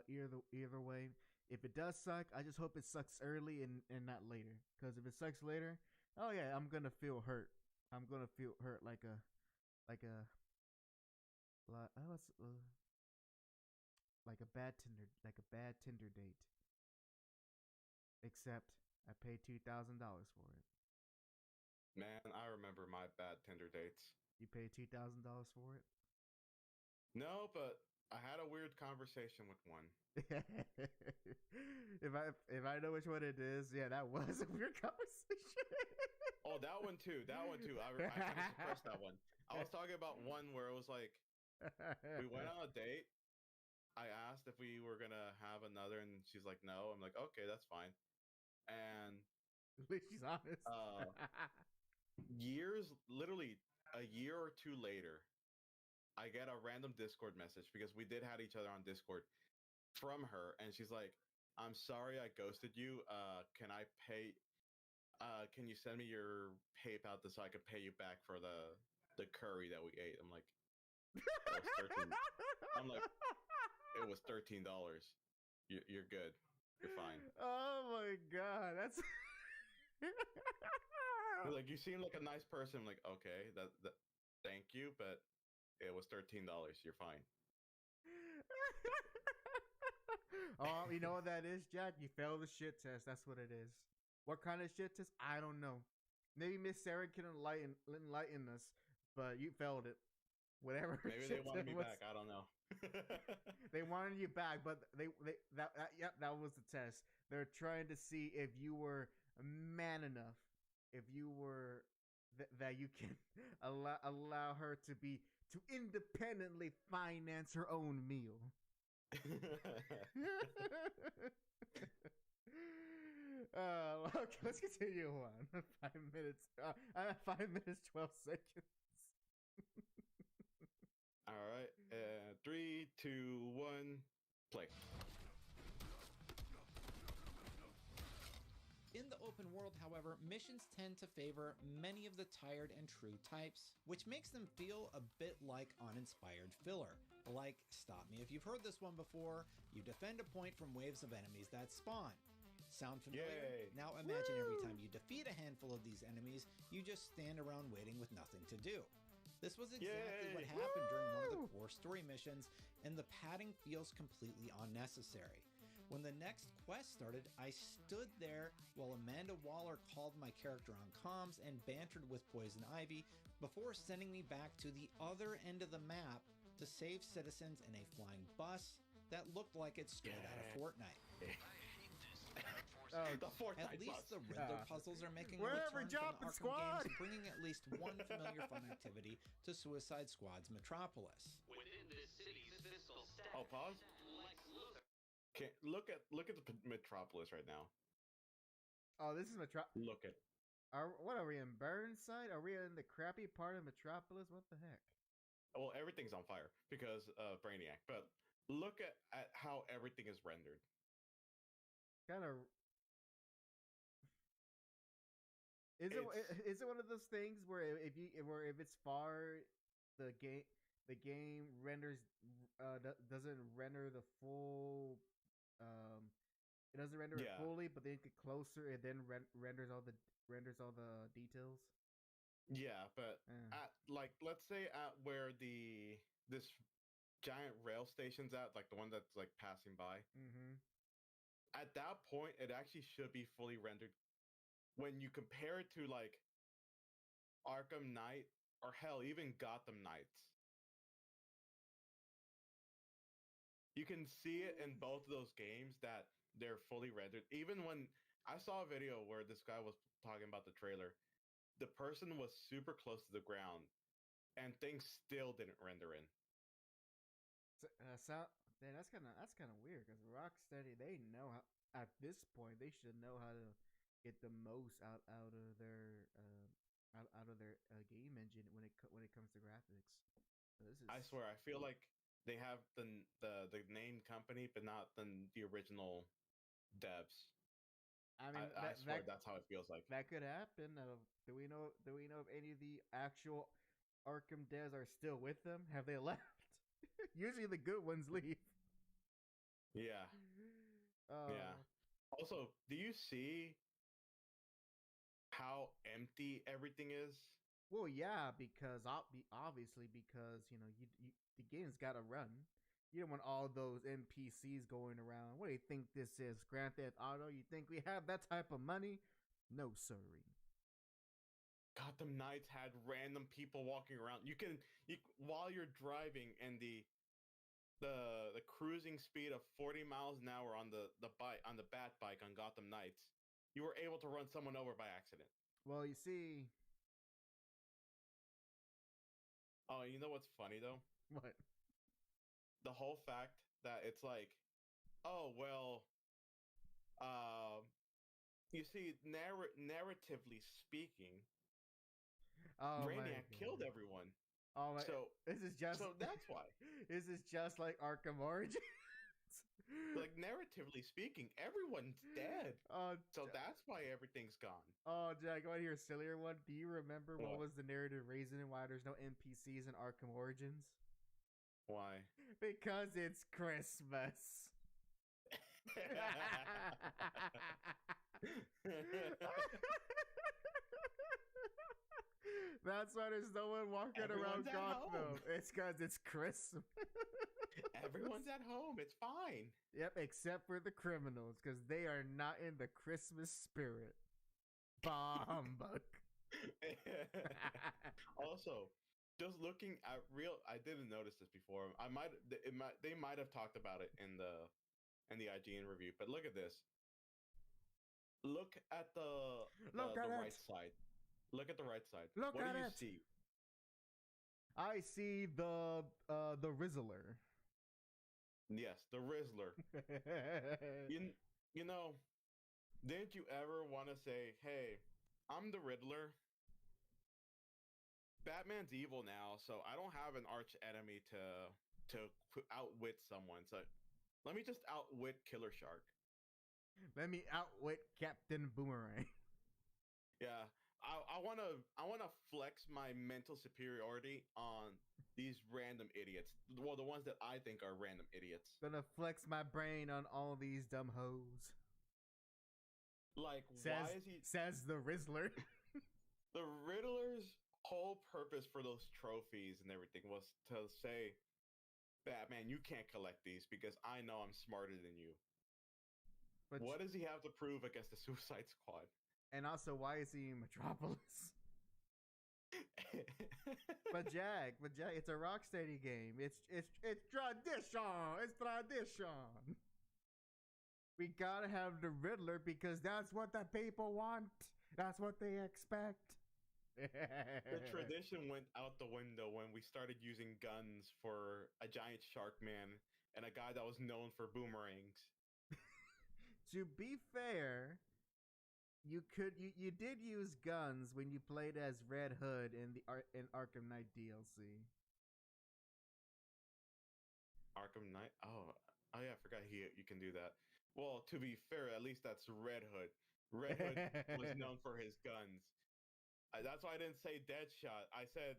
either way. If it does suck, I just hope it sucks early and not later. Because if it sucks later, oh yeah, I'm gonna feel hurt. I'm gonna feel hurt like a bad Tinder date. Except I paid $2,000 for it. Man, I remember my bad Tinder dates. You paid $2,000 for it? No, but I had a weird conversation with one. if I know which one it is, yeah, that was a weird conversation. Oh, that one too. I kind of suppressed that one. I was talking about one where it was like, we went on a date. I asked if we were gonna have another, and she's like, no. I'm like, okay, that's fine. And at least she's honest. Literally a year or two later, I get a random Discord message because we did have each other on Discord from her, and she's like, I'm sorry I ghosted you. Can I pay? Can you send me your PayPal so I can pay you back for the curry that we ate? I'm like, It was 13. I'm like, it was $13. You're good. You're fine. Oh my god, that's They're like, you seem like a nice person. I'm like, okay, that thank you, but it was $13. You're fine. Oh, you know what that is, Jack? You failed the shit test. That's what it is. What kind of shit test? I don't know. Maybe Miss Sarah can enlighten us, but you failed it. Whatever. Maybe they wanted me back. I don't know. They wanted you back, but that was the test. They're trying to see if you were man enough, if you were that you can allow her to independently finance her own meal. Okay, let's continue on. 5 minutes. 5 minutes 12 seconds. All right. 3, 2, 1, play. In the open world, however, missions tend to favor many of the tired and true types, which makes them feel a bit like uninspired filler. Like, stop me if you've heard this one before, you defend a point from waves of enemies that spawn. Sound familiar? Yay. Now imagine every time you defeat a handful of these enemies, you just stand around waiting with nothing to do. This was exactly what happened during one of the core story missions, and the padding feels completely unnecessary. When the next quest started, I stood there while Amanda Waller called my character on comms and bantered with Poison Ivy before sending me back to the other end of the map to save citizens in a flying bus that looked like it straight out of Fortnite. The Fortnite At least bus. the Riddler puzzles are making a Wherever return from the Arkham Squad! games, bringing at least one familiar fun activity to Suicide Squad's Metropolis. Within this city's fiscal stack, Oh, pause. Lex Luthor. Okay, look at the Metropolis right now. Oh, this is Look at. What are we in Burnside? Are we in the crappy part of Metropolis? What the heck? Well, everything's on fire because of Brainiac, but look at how everything is rendered. Kind of. Is it one of those things where if it's far, the game renders doesn't render the full it doesn't render it fully, but then it get closer, it then renders all the details. Yeah, but at let's say at where this giant rail station's at, like the one that's like passing by. Mm-hmm. At that point, it actually should be fully rendered. When you compare it to like Arkham Knight or hell, even Gotham Knights, you can see it in both of those games that they're fully rendered. Even when I saw a video where this guy was talking about the trailer, the person was super close to the ground and things still didn't render in. Man, that's kind of weird because Rocksteady, they know how, at this point they should know how to get the most out of their game engine when it comes to graphics. So I swear, I feel like they have the named company, but not the original devs. I mean, I swear that's how it feels like. That could happen. Do we know if any of the actual Arkham devs are still with them? Have they left? Usually the good ones leave. Yeah. Yeah. Also, do you see how empty everything is? Well, yeah, because obviously because you the game's got to run. You don't want all those NPCs going around. What do you think this is, Grand Theft Auto? You think we have that type of money? No, sorry. Gotham Knights had random people walking around. You while you're driving and the cruising speed of 40 miles an hour on the Bat bike on Gotham Knights, you were able to run someone over by accident. Well, you see. Oh, you know what's funny though? What? The whole fact that it's like, oh well, you see, narratively speaking, Brainiac killed everyone. Oh my! So this is just so that's why. This is just like Arkham Origins. Like narratively speaking, everyone's dead. So that's why everything's gone. Oh, Jack, I want to hear a sillier one. Do you remember what was the narrative reason why there's no NPCs in Arkham Origins? Why? Because it's Christmas. That's why there's no one walking Everyone's around at Gotham. home. It's because it's Christmas. Everyone's at home. It's fine. Yep, except for the criminals, because they are not in the Christmas spirit. Humbug. Also, just looking at I didn't notice this before. They might have talked about it in the IGN review, but look at this. Look at the right side. Look at the right side. Look what at do you it. see? I see the Rizzler. Yes, the Rizzler. you know, didn't you ever want to say, "Hey, I'm the Riddler. Batman's evil now, so I don't have an arch enemy to outwit someone. So let me just outwit Killer Shark." Let me outwit Captain Boomerang. Yeah, I wanna flex my mental superiority on these random idiots. Well, the ones that I think are random idiots. Gonna flex my brain on all these dumb hoes. Like, why is he? Says the Rizzler. The Riddler's whole purpose for those trophies and everything was to say, "Batman, you can't collect these because I know I'm smarter than you." But what does he have to prove against the Suicide Squad? And also, why is he in Metropolis? But Jack, it's a Rocksteady game. It's tradition. It's tradition. We gotta have the Riddler because that's what the people want. That's what they expect. The tradition went out the window when we started using guns for a giant shark man and a guy that was known for boomerangs. To be fair, you did use guns when you played as Red Hood in Arkham Knight DLC. Arkham Knight? Oh yeah, I forgot you can do that. Well, to be fair, at least that's Red Hood. Red Hood was known for his guns. That's why I didn't say Deadshot. I said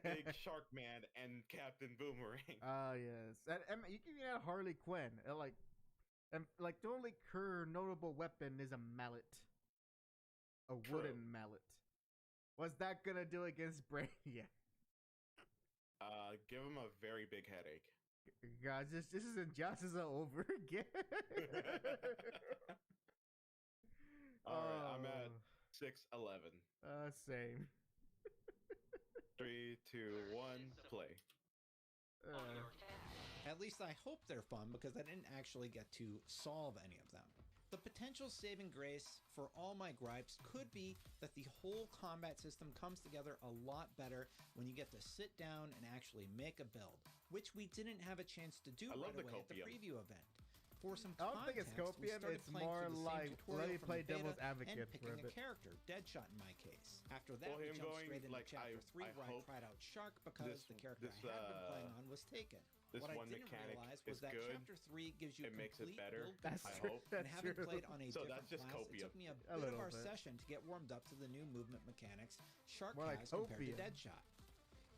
Big Shark Man and Captain Boomerang. Ah, yes. And you can add Harley Quinn. Like the only notable weapon is a mallet. A wooden mallet. What's that gonna do against Brainiac? Give him a very big headache. Guys, this is injustice over again. Alright, I'm at 6-11. Same. 3, 2, 1, play. At least I hope they're fun because I didn't actually get to solve any of them. The potential saving grace for all my gripes could be that the whole combat system comes together a lot better when you get to sit down and actually make a build, which we didn't have a chance to do right away at the preview event. For some I don't think it's context, we copium, started it's playing more through the like same tutorial let me from play the beta devil's and advocate for picking a a bit. character, Deadshot in my case. After that, Well, we him jumped going, straight into like, Chapter 3 I where I hope tried out Shark because the character this, I had been playing on was taken. This What I one didn't mechanic realize was is that good. Chapter 3 gives you It makes it complete better. build That's I control. hope. And having true. played on a So different that's just class, it copium. took me a A bit of little our bit. session to get warmed up to the new movement mechanics Shark More like has compared to copium. Deadshot.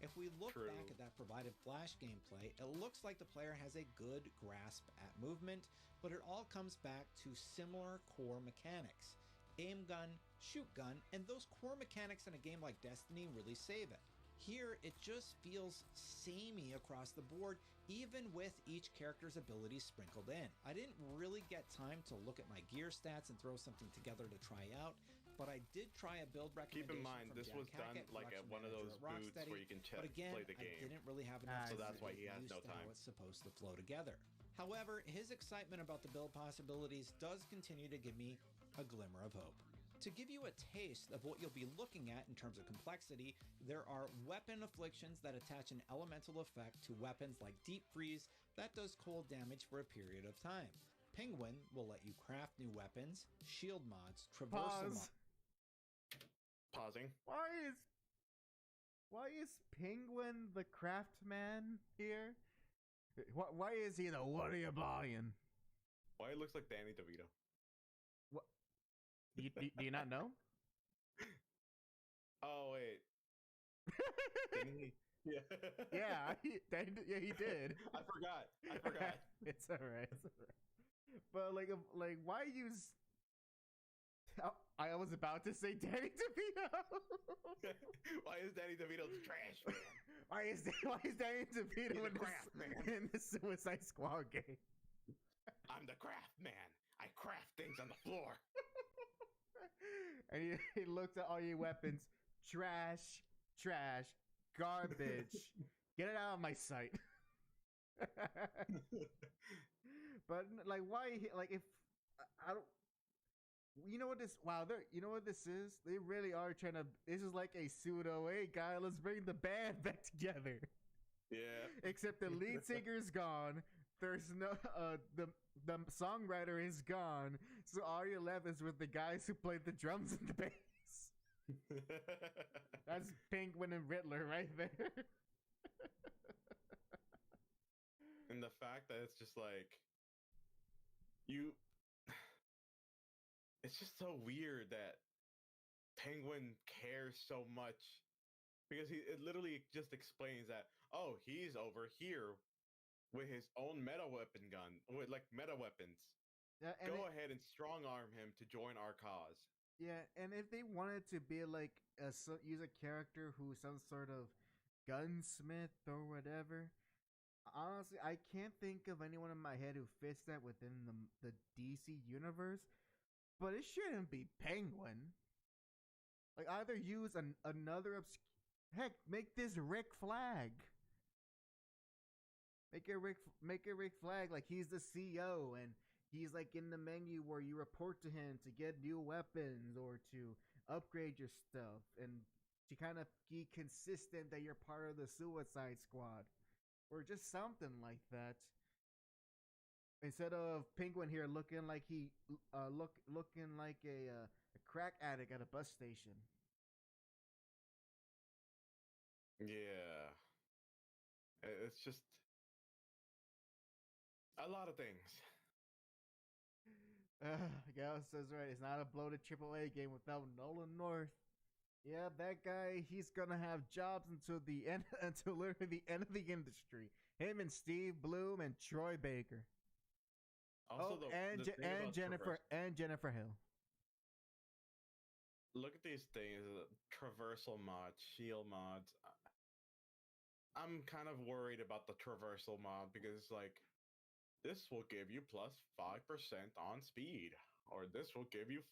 If we look True. back at that provided Flash gameplay, it looks like the player has a good grasp at movement, but it all comes back to similar core mechanics. Aim gun, shoot gun, and those core mechanics in a game like Destiny really save it. Here, it just feels samey across the board, even with each character's abilities sprinkled in. I didn't really get time to look at my gear stats and throw something together to try out, but I did try a build Keep recommendation in mind, from this Jack was done Hackett, like at production one of manager those at booths Rocksteady, where you can but again, play the game. I didn't really have enough So time that's to why get he has used no to how time. it's supposed to flow together. However, his excitement about the build possibilities does continue to give me a glimmer of hope. To give you a taste of what you'll be looking at in terms of complexity, there are weapon afflictions that attach an elemental effect to weapons like Deep Freeze that does cold damage for a period of time. Penguin will let you craft new weapons, shield mods, traversal Pause. Pausing. Why is Penguin the craftsman here? Why is he the what are you buying? Why it looks like Danny DeVito? What? Do you not know? Oh wait, Yeah. Yeah, yeah, he did. I forgot. It's alright. It's alright. But like, why use? Oh, I was about to say Danny DeVito. Why is Danny DeVito the trash man? why is Danny DeVito He's a in the, craft man. in the Suicide Squad game? I'm the craft man. I craft things on the floor. And he looked at all your weapons. Trash, garbage. Get it out of my sight. But like, why? Like, if I don't. You know what this? Wow, you know what this is? They really are trying to. This is like a pseudo. Hey, guy, let's bring the band back together. Yeah. Except the lead singer is gone. There's no the songwriter is gone. So all you're left is with the guys who played the drums and the bass. That's Penguin and Riddler right there. And the fact that it's just like it's just so weird that Penguin cares so much, because it literally just explains that, oh, he's over here with his own meta weapon gun, with like meta weapons. Yeah, Go ahead and strong arm him to join our cause. Yeah, and if they wanted to be like use a character who's some sort of gunsmith or whatever, honestly, I can't think of anyone in my head who fits that within the DC universe. But it shouldn't be Penguin. Like, either use another heck, make this Rick Flag. Make it Rick Flag, like he's the CEO and he's like in the menu where you report to him to get new weapons or to upgrade your stuff and to kind of be consistent that you're part of the Suicide Squad or just something like that. Instead of Penguin here looking like looking like a crack addict at a bus station. Yeah. It's just a lot of things. Gal says right, it's not a bloated AAA game without Nolan North. Yeah, that guy, he's gonna have jobs until the end, until literally the end of the industry. Him and Steve Bloom and Troy Baker. Also, Jennifer Hill. Look at these things: traversal mods, shield mods. I'm kind of worried about the traversal mod because, like, this will give you plus 5% on speed, or this will give you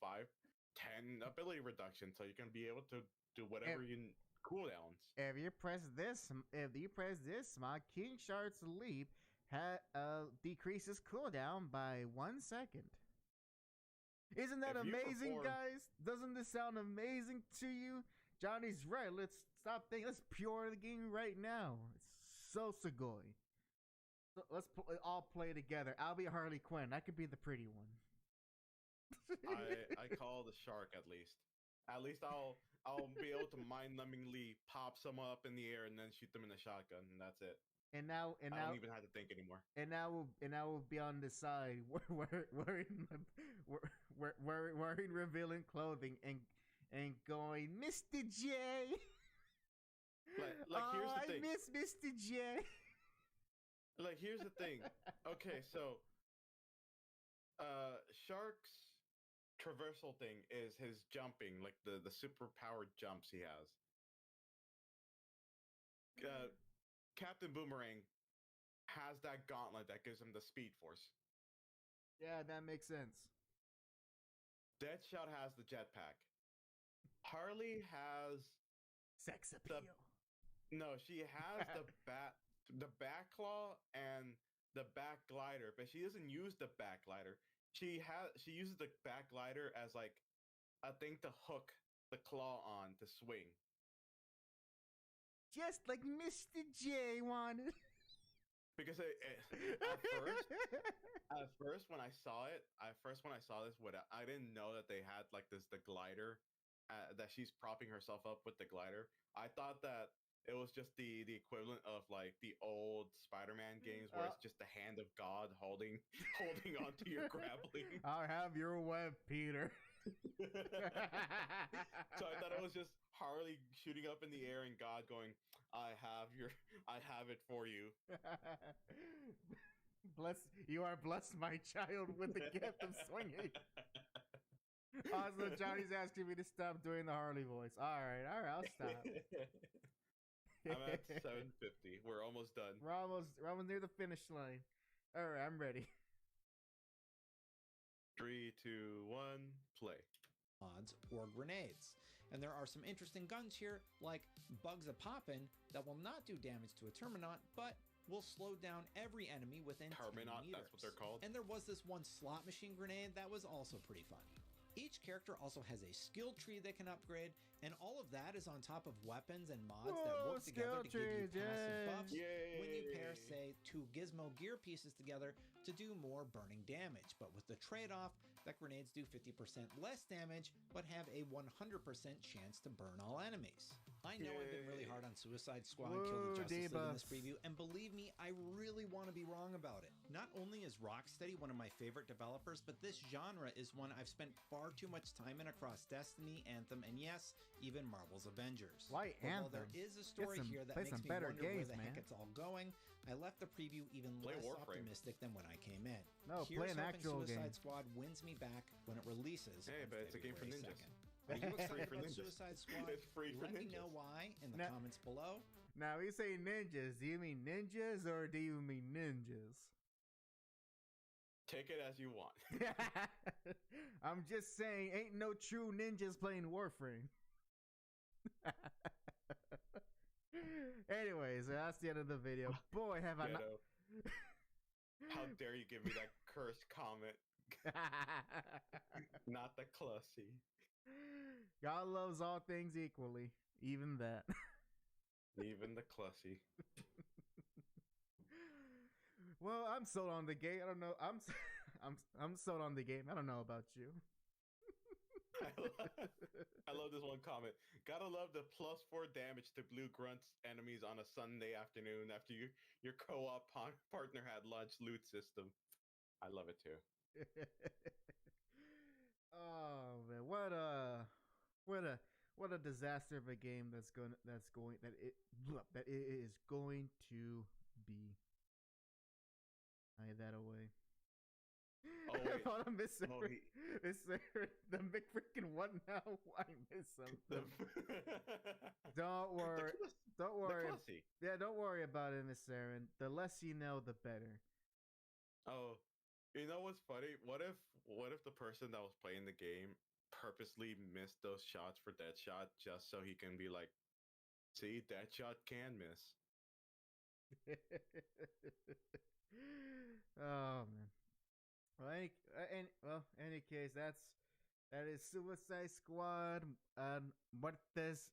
10 ability reduction, so you can be able to do whatever you cooldowns. If you press this mod, King Shark's Leap decreases cooldown by 1 second. Isn't that amazing, guys? Doesn't this sound amazing to you? Johnny's right. Let's stop thinking. Let's pure the game right now. It's so sugoi. So let's all play together. I'll be Harley Quinn. I could be the pretty one. I call the shark at least. At least I'll be able to mind-numbingly pop some up in the air and then shoot them in the shotgun, and that's it. And now, I don't even have to think anymore. And now we'll be on the side wearing revealing clothing and going, Mr. J. Like here's the thing. I miss Mr. J. Like here's the thing. Okay, so Shark's traversal thing is his jumping, like the super powered jumps he has. Captain Boomerang has that gauntlet that gives him the speed force. Yeah, that makes sense. Deadshot has the jetpack. Harley has sex appeal. No, she has the back claw and the back glider, but she doesn't use the back glider. She uses the back glider as like a thing to hook the claw on to swing. Just like Mr. J wanted. Because at first when I saw this, I didn't know that they had like the glider, that she's propping herself up with the glider. I thought that it was just the equivalent of like the old Spider-Man games where it's just the hand of God holding onto your grappling. I'll have your web, Peter. So I thought it was just Harley shooting up in the air and God going, I have it for you. You are blessed, my child, with the gift of swinging. Also, Johnny's asking me to stop doing the Harley voice. All right, I'll stop. I'm at 750. We're almost done. We're almost near the finish line. All right, I'm ready. 3, 2, 1, play. Mods or grenades. And there are some interesting guns here, like Bugs a Poppin' that will not do damage to a Terminaut, but will slow down every enemy within 10 meters. That's what they're called. And there was this one slot machine grenade that was also pretty fun. Each character also has a skill tree they can upgrade, and all of that is on top of weapons and mods that work together to give you passive buffs when you pair, say, 2 gizmo gear pieces together to do more burning damage. But with the trade-off that grenades do 50% less damage, but have a 100% chance to burn all enemies. I know I've been really hard on Suicide Squad Kill the Justice League in this preview, and believe me, I really want to be wrong about it. Not only is Rocksteady one of my favorite developers, but this genre is one I've spent far too much time in across Destiny, Anthem, and yes, even Marvel's Avengers. Why But Anthem? while there is a story here that makes me wonder where the heck it's all going, I left the preview even less optimistic than when I came in. No, Here's play an hoping actual Suicide game. Squad wins me back when it releases. Hey, on but it's a game for February ninjas. 2nd. Are you excited for about ninjas. Suicide Squad? It's free for Let me ninjas. know why in the Now- comments below. Now, you say ninjas. Do you mean ninjas or do you mean ninjas? Take it as you want. I'm just saying, ain't no true ninjas playing Warframe. Anyways, that's the end of the video. Boy, have I not. Ghetto. How dare you give me that cursed comment? Not the clussy. God loves all things equally, even that. Even the clussy. Well, I'm sold on the game. I don't know. I'm sold on the game. I don't know about you. I love this one comment. Gotta love the +4 damage to blue grunts enemies on a Sunday afternoon after your co-op partner had lunch loot system. I love it too. Oh man, what a disaster of a game that it is going to be. Hide that away. Oh, wait. I want to miss it. Oh, The big freaking what now? I miss something. Don't worry. Don't worry. The clussy. Yeah, don't worry about it, Miss Aaron. The less you know, the better. Oh, you know what's funny? What if the person that was playing the game purposely missed those shots for Deadshot just so he can be like, see, Deadshot can miss. Oh man. Well, any case, that is Suicide Squad. Muertes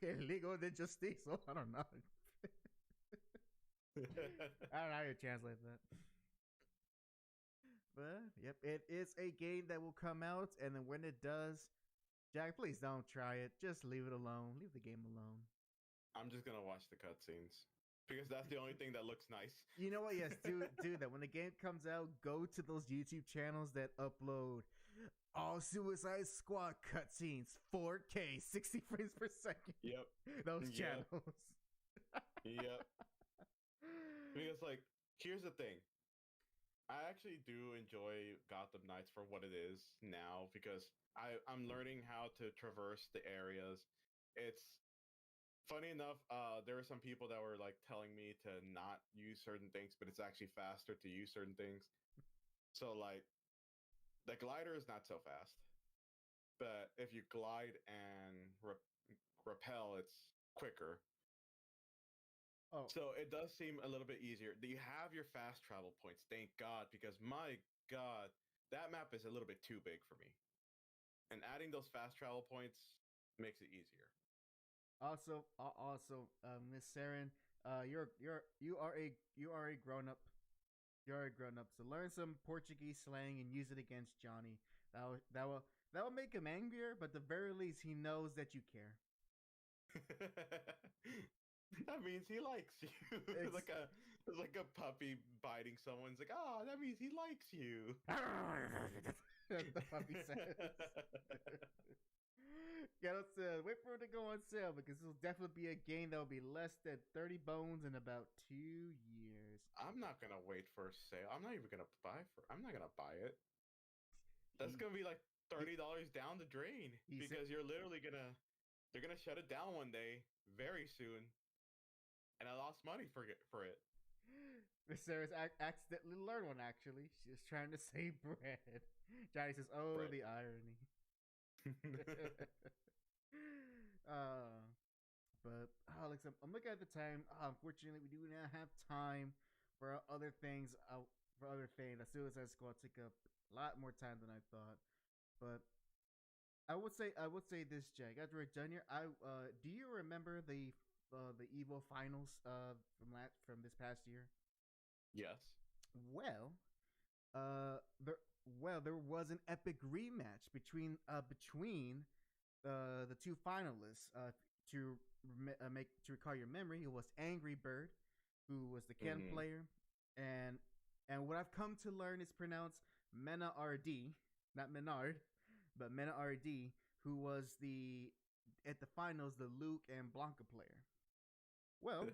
Ligo de Justicia. I don't know. I don't know how you translate that. But yep, it is a game that will come out, and then when it does, Jack, please don't try it. Just leave it alone. Leave the game alone. I'm just gonna watch the cutscenes because that's the only thing that looks nice. You know what? Yes, do that. When the game comes out, go to those YouTube channels that upload all Suicide Squad cutscenes, 4K, 60 frames per second. Yep. Those Yep. channels. Yep. Because like, here's the thing. I actually do enjoy Gotham Knights for what it is now because I'm learning how to traverse the areas. It's funny enough, there were some people that were like telling me to not use certain things, but it's actually faster to use certain things. So like, the glider is not so fast, but if you glide and rappel, it's quicker. Oh, So it does seem a little bit easier. You have your fast travel points, thank God, because my God, that map is a little bit too big for me. And adding those fast travel points makes it easier. also, Miss Saren, you are a grown up. You're a grown up. So learn some Portuguese slang and use it against Johnny. That will make him angrier, but at the very least, he knows that you care. That means he likes you. It's like a puppy biting someone. It's like, oh, that means he likes you. That's the puppy says. Get on sale. Wait for it to go on sale because this will definitely be a game that will be less than 30 bones in about 2 years. I'm not gonna wait for a sale. I'm not even gonna I'm not gonna buy it. That's gonna be like $30 down the drain because you're literally they're gonna shut it down one day very soon, and I lost money for it. Miss Sarah's accidentally learned one. Actually, she was trying to save bread. Johnny says, "Oh, bread. The irony." But Alex, I'm looking at the time. Unfortunately, we do not have time for other things. The Suicide Squad took up a lot more time than I thought. But I would say this, Jack. After we're done here, do you remember the Evo finals from this past year? Yes. Well, there was an epic rematch between the two finalists. To recall your memory, it was Angry Bird, who was the Ken player, and what I've come to learn is pronounced Mena RD, not Menard, but Mena RD, who was at the finals the Luke and Blanca player. Well,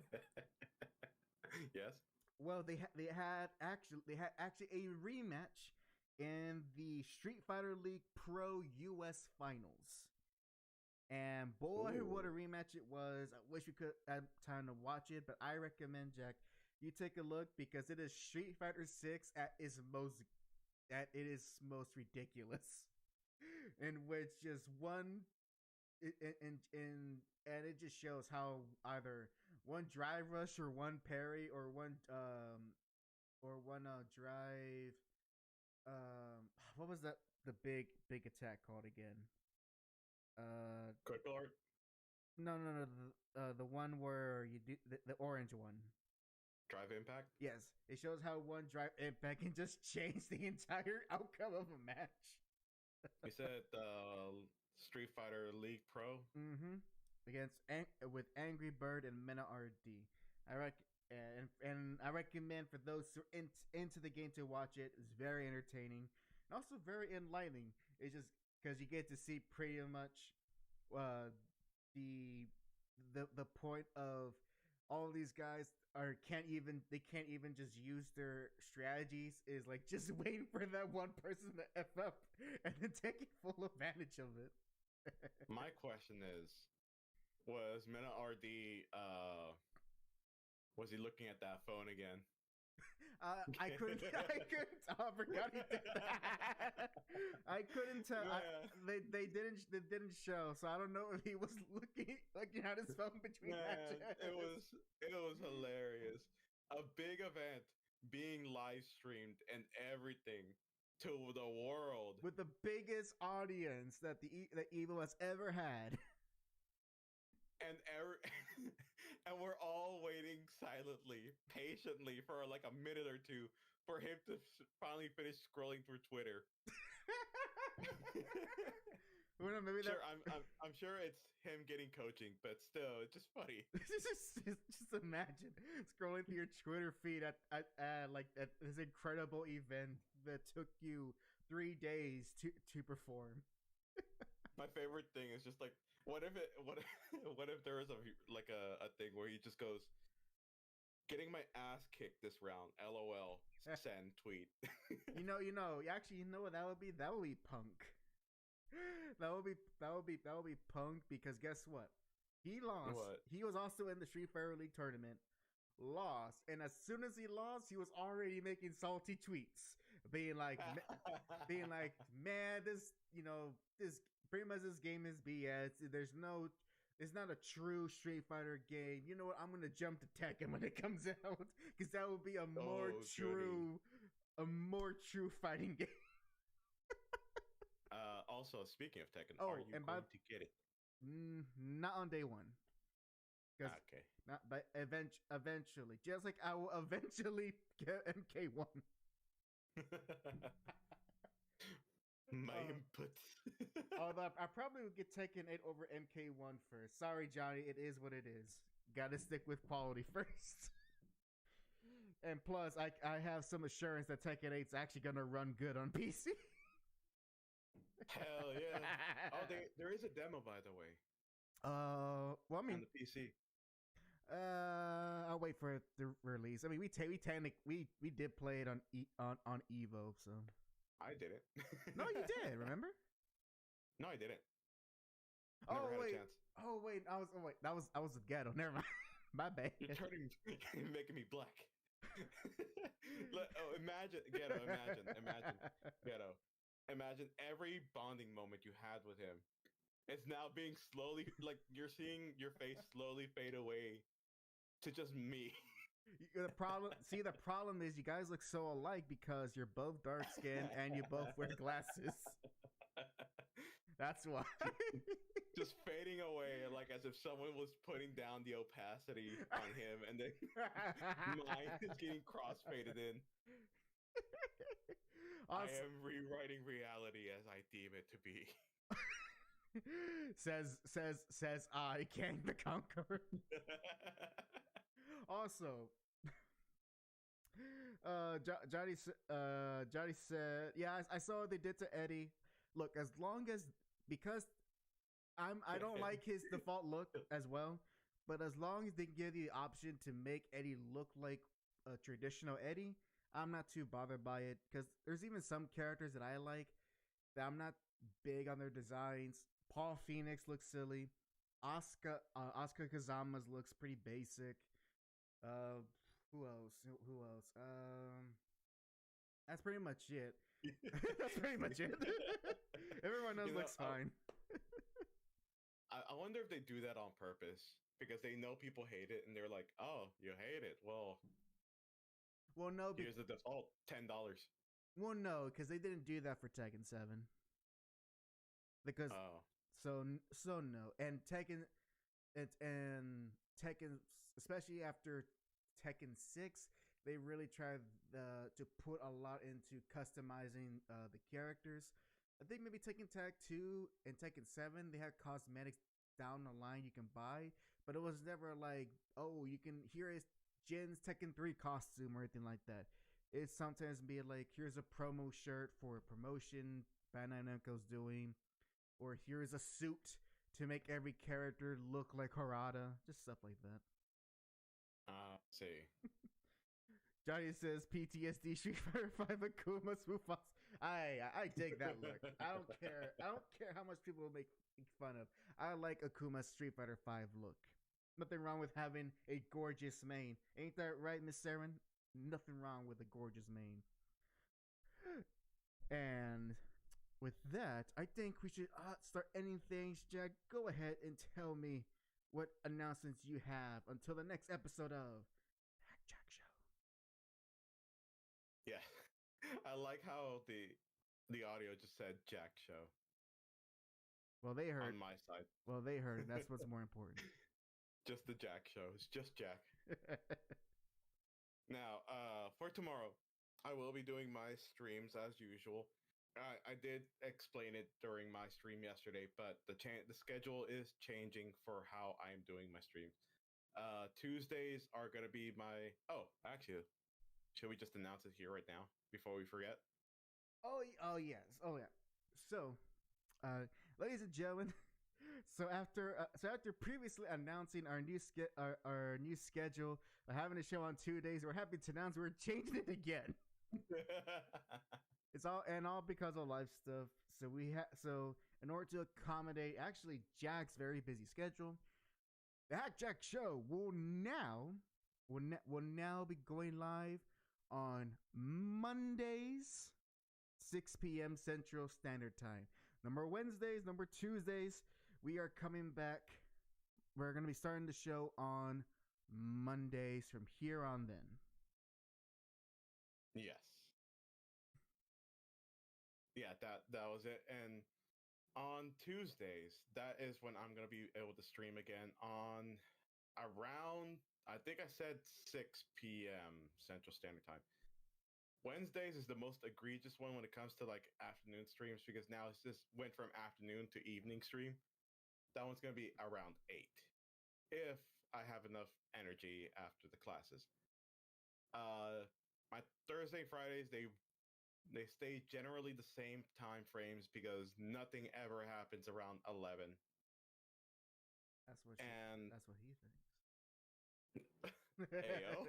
yes. Well, they had actually a rematch in the Street Fighter League Pro US Finals. And boy, what a rematch it was. I wish we could have time to watch it, but I recommend, Jack, you take a look because it is Street Fighter 6 at its most ridiculous. In which just one and it just shows how either one drive rush or one parry or one drive what was that the big attack called again? Quick art? No, the one where you do the orange one. Drive impact? Yes, it shows how one drive impact can just change the entire outcome of a match. You said Street Fighter League Pro? Mm-hmm. With Angry Bird and Mena RD. I recommend for those who are into the game to watch it. It's very entertaining and also very enlightening. It's just because you get to see pretty much the point of all these guys can't even just use their strategies, is like just waiting for that one person to F up and then taking full advantage of it. My question is, was Mena RD was he looking at that phone again? I couldn't. Oh, I forgot he did that. I couldn't tell. They didn't show, so I don't know if he was looking at his phone between matches. It was hilarious. A big event being live streamed and everything to the world with the biggest audience that that Evo has ever had. And we're all waiting silently, patiently for like a minute or two for him to finally finish scrolling through Twitter. Well, maybe sure, I'm sure it's him getting coaching, but still, it's just funny. just imagine scrolling through your Twitter feed at this incredible event that took you 3 days to perform. My favorite thing is just like, what if there was a thing where he just goes, getting my ass kicked this round, LOL, send tweet. you know what that would be? That would be punk. That would be punk because guess what? He lost. What? He was also in the Street Fighter League tournament. Lost, and as soon as he lost, he was already making salty tweets, being like, man, this pretty much this game is BS. It's not a true Street Fighter game. You know what? I'm gonna jump to Tekken when it comes out because that would be a more true fighting game. Also, speaking of Tekken, are you going to get it? Not on day one. Okay. Not, but eventually, just like I will eventually get MK1. My input. Although I probably would get Tekken 8 over MK1 first. Sorry, Johnny, it is what it is. Gotta stick with quality first. And plus, I have some assurance that Tekken 8 is actually gonna run good on PC. Hell yeah! Oh, there is a demo, by the way, Well, I on mean, the PC. I'll wait for it to release. I mean, we did play it on Evo, so. I didn't. No, you did. Remember? No, I didn't. Oh Never had a wait. chance. Oh wait. I was with Ghetto. Never mind. My bad. You're turning, you're making me black. Imagine, Ghetto. Ghetto. Imagine every bonding moment you had with him. It's now being slowly, like you're seeing your face slowly fade away to just me. The problem is you guys look so alike because you're both dark skinned and you both wear glasses. That's why. Just fading away, like as if someone was putting down the opacity on him, and then mine is getting crossfaded in. I am rewriting reality as I deem it to be. says I, Kang the Conqueror. Also, Johnny said, yeah, I saw what they did to Eddie. Look, as long as, because I don't like his default look as well, but as long as they give you the option to make Eddie look like a traditional Eddie, I'm not too bothered by it, because there's even some characters that I like that I'm not big on their designs. Paul Phoenix looks silly. Oscar Kazama's looks pretty basic. Who else? That's pretty much it. That's pretty much it. Everyone else looks fine. I wonder if they do that on purpose because they know people hate it and they're like, "Oh, you hate it? Well, no. Here's the default $10." Well, no, because they didn't do that for Tekken 7. Because so no, and Tekken, especially after Tekken 6, they really tried to put a lot into customizing the characters. I think maybe Tekken Tag 2 and Tekken 7, they had cosmetics down the line you can buy, but it was never like, oh, you can, here is Jin's Tekken 3 costume or anything like that. It's sometimes be like, here's a promo shirt for a promotion Bandai Namco's doing, or here's a suit to make every character look like Harada, just stuff like that. See. Johnny says PTSD Street Fighter 5 Akuma's Mufasa. I dig that look. I don't care how much people make fun of. I like Akuma's Street Fighter 5 look. Nothing wrong with having a gorgeous mane. Ain't that right, Miss Saren? Nothing wrong with a gorgeous mane. And with that, I think we should start ending things. Jack, go ahead and tell me what announcements you have until the next episode of HAC Jack Show. Yeah. I like how the audio just said Jack Show. Well, they heard. On my side. Well, they heard. That's what's more important. Just the Jack Show. It's just Jack. Now, for tomorrow, I will be doing my streams as usual. I did explain it during my stream yesterday, but the schedule is changing for how I'm doing my stream. Tuesdays are going to be my... Oh, actually, should we just announce it here right now before we forget? Oh yes. Oh yeah. So, ladies and gentlemen, so after previously announcing our new schedule, having a show on 2 days, we're happy to announce we're changing it again. It's all because of life stuff. So in order to accommodate actually Jack's very busy schedule, the HAC Jack Show will now be going live on Mondays, 6 p.m. Central Standard Time. Number Wednesdays, number Tuesdays, we are coming back. We're going to be starting the show on Mondays from here on then. Yes. Yeah, that was it. And on Tuesdays, that is when I'm going to be able to stream again on around, I think I said 6 p.m. Central Standard Time. Wednesdays is the most egregious one when it comes to like afternoon streams because now it's just went from afternoon to evening stream. That one's going to be around 8 if I have enough energy after the classes. My Thursday, Fridays, they They stay generally the same time frames because nothing ever happens around 11. That's what And that's what he thinks. Ayo.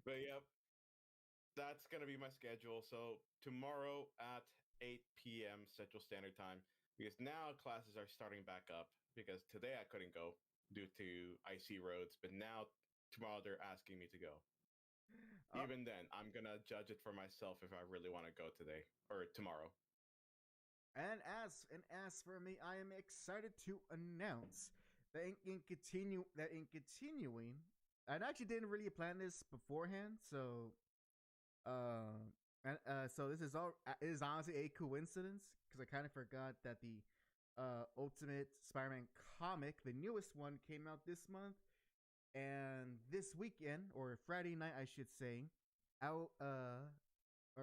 But yep, that's gonna be my schedule. So tomorrow at 8 p.m. Central Standard Time, because now classes are starting back up. Because today I couldn't go due to icy roads, but now tomorrow they're asking me to go. Even then, I'm gonna judge it for myself if I really want to go today or tomorrow. And as for me, I am excited to announce that in continuing, I actually didn't really plan this beforehand, so so this is all it is honestly a coincidence because I kind of forgot that the Ultimate Spider-Man comic, the newest one, came out this month, and this weekend or Friday night, I should say, our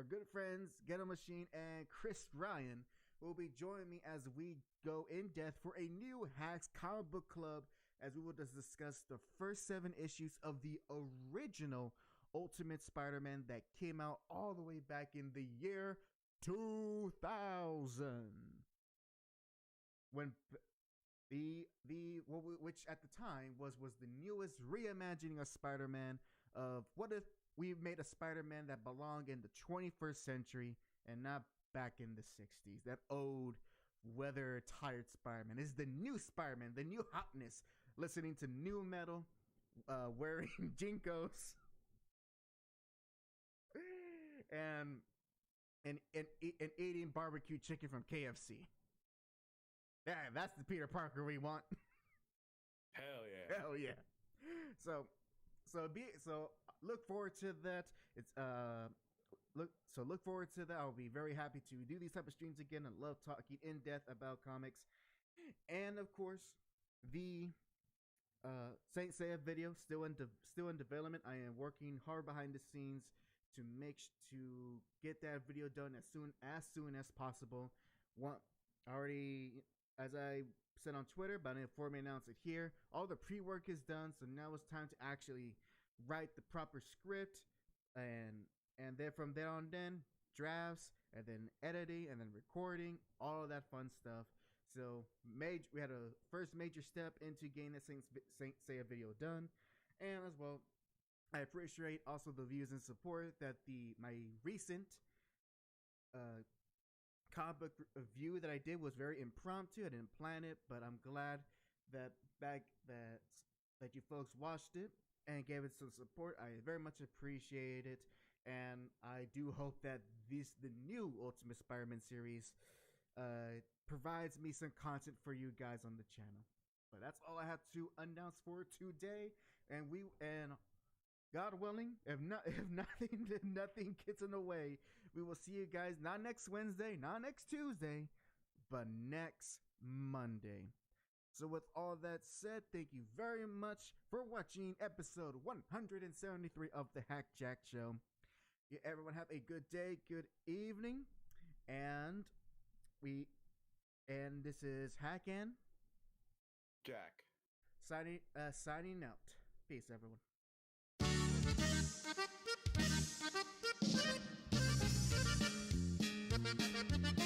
good friends Ghetto Machine and Chris Ryan will be joining me as we go in depth for a new HAC's comic book club, as we will just discuss the first 7 issues of the original Ultimate Spider-Man that came out all the way back in the year 2000. When which at the time was the newest reimagining of Spider-Man, of what if we made a Spider-Man that belonged in the 21st century and not back in the 60s. That old weather tired Spider-Man is the new Spider-Man, the new hotness, listening to new metal, wearing jinkos, and eating barbecue chicken from KFC. Yeah, that's the Peter Parker we want. Hell yeah. Hell yeah. So look forward to that. It's look forward to that. I'll be very happy to do these type of streams again and love talking in depth about comics. And of course, the Saint Seiya video still in development. I am working hard behind the scenes to get that video done as soon as possible. Already, as I said on Twitter, but I didn't formally announce it here, all the pre-work is done, so now it's time to actually write the proper script, and then from there on, then drafts, and then editing, and then recording, all of that fun stuff. So we had a first major step into getting the Saint Seiya video done, and as well, I appreciate also the views and support that my recent comic book review that I did was very impromptu. I didn't plan it, but I'm glad that you folks watched it and gave it some support. I very much appreciate it, and I do hope that the new Ultimate Spider-Man series provides me some content for you guys on the channel. But that's all I have to announce for today, and God willing, if nothing gets in the way, we will see you guys not next Wednesday, not next Tuesday, but next Monday. So with all that said, thank you very much for watching episode 173 of the HAC Show. You everyone have a good day, good evening, and this is HAC and Jack. Signing out. Peace, everyone. Thank you.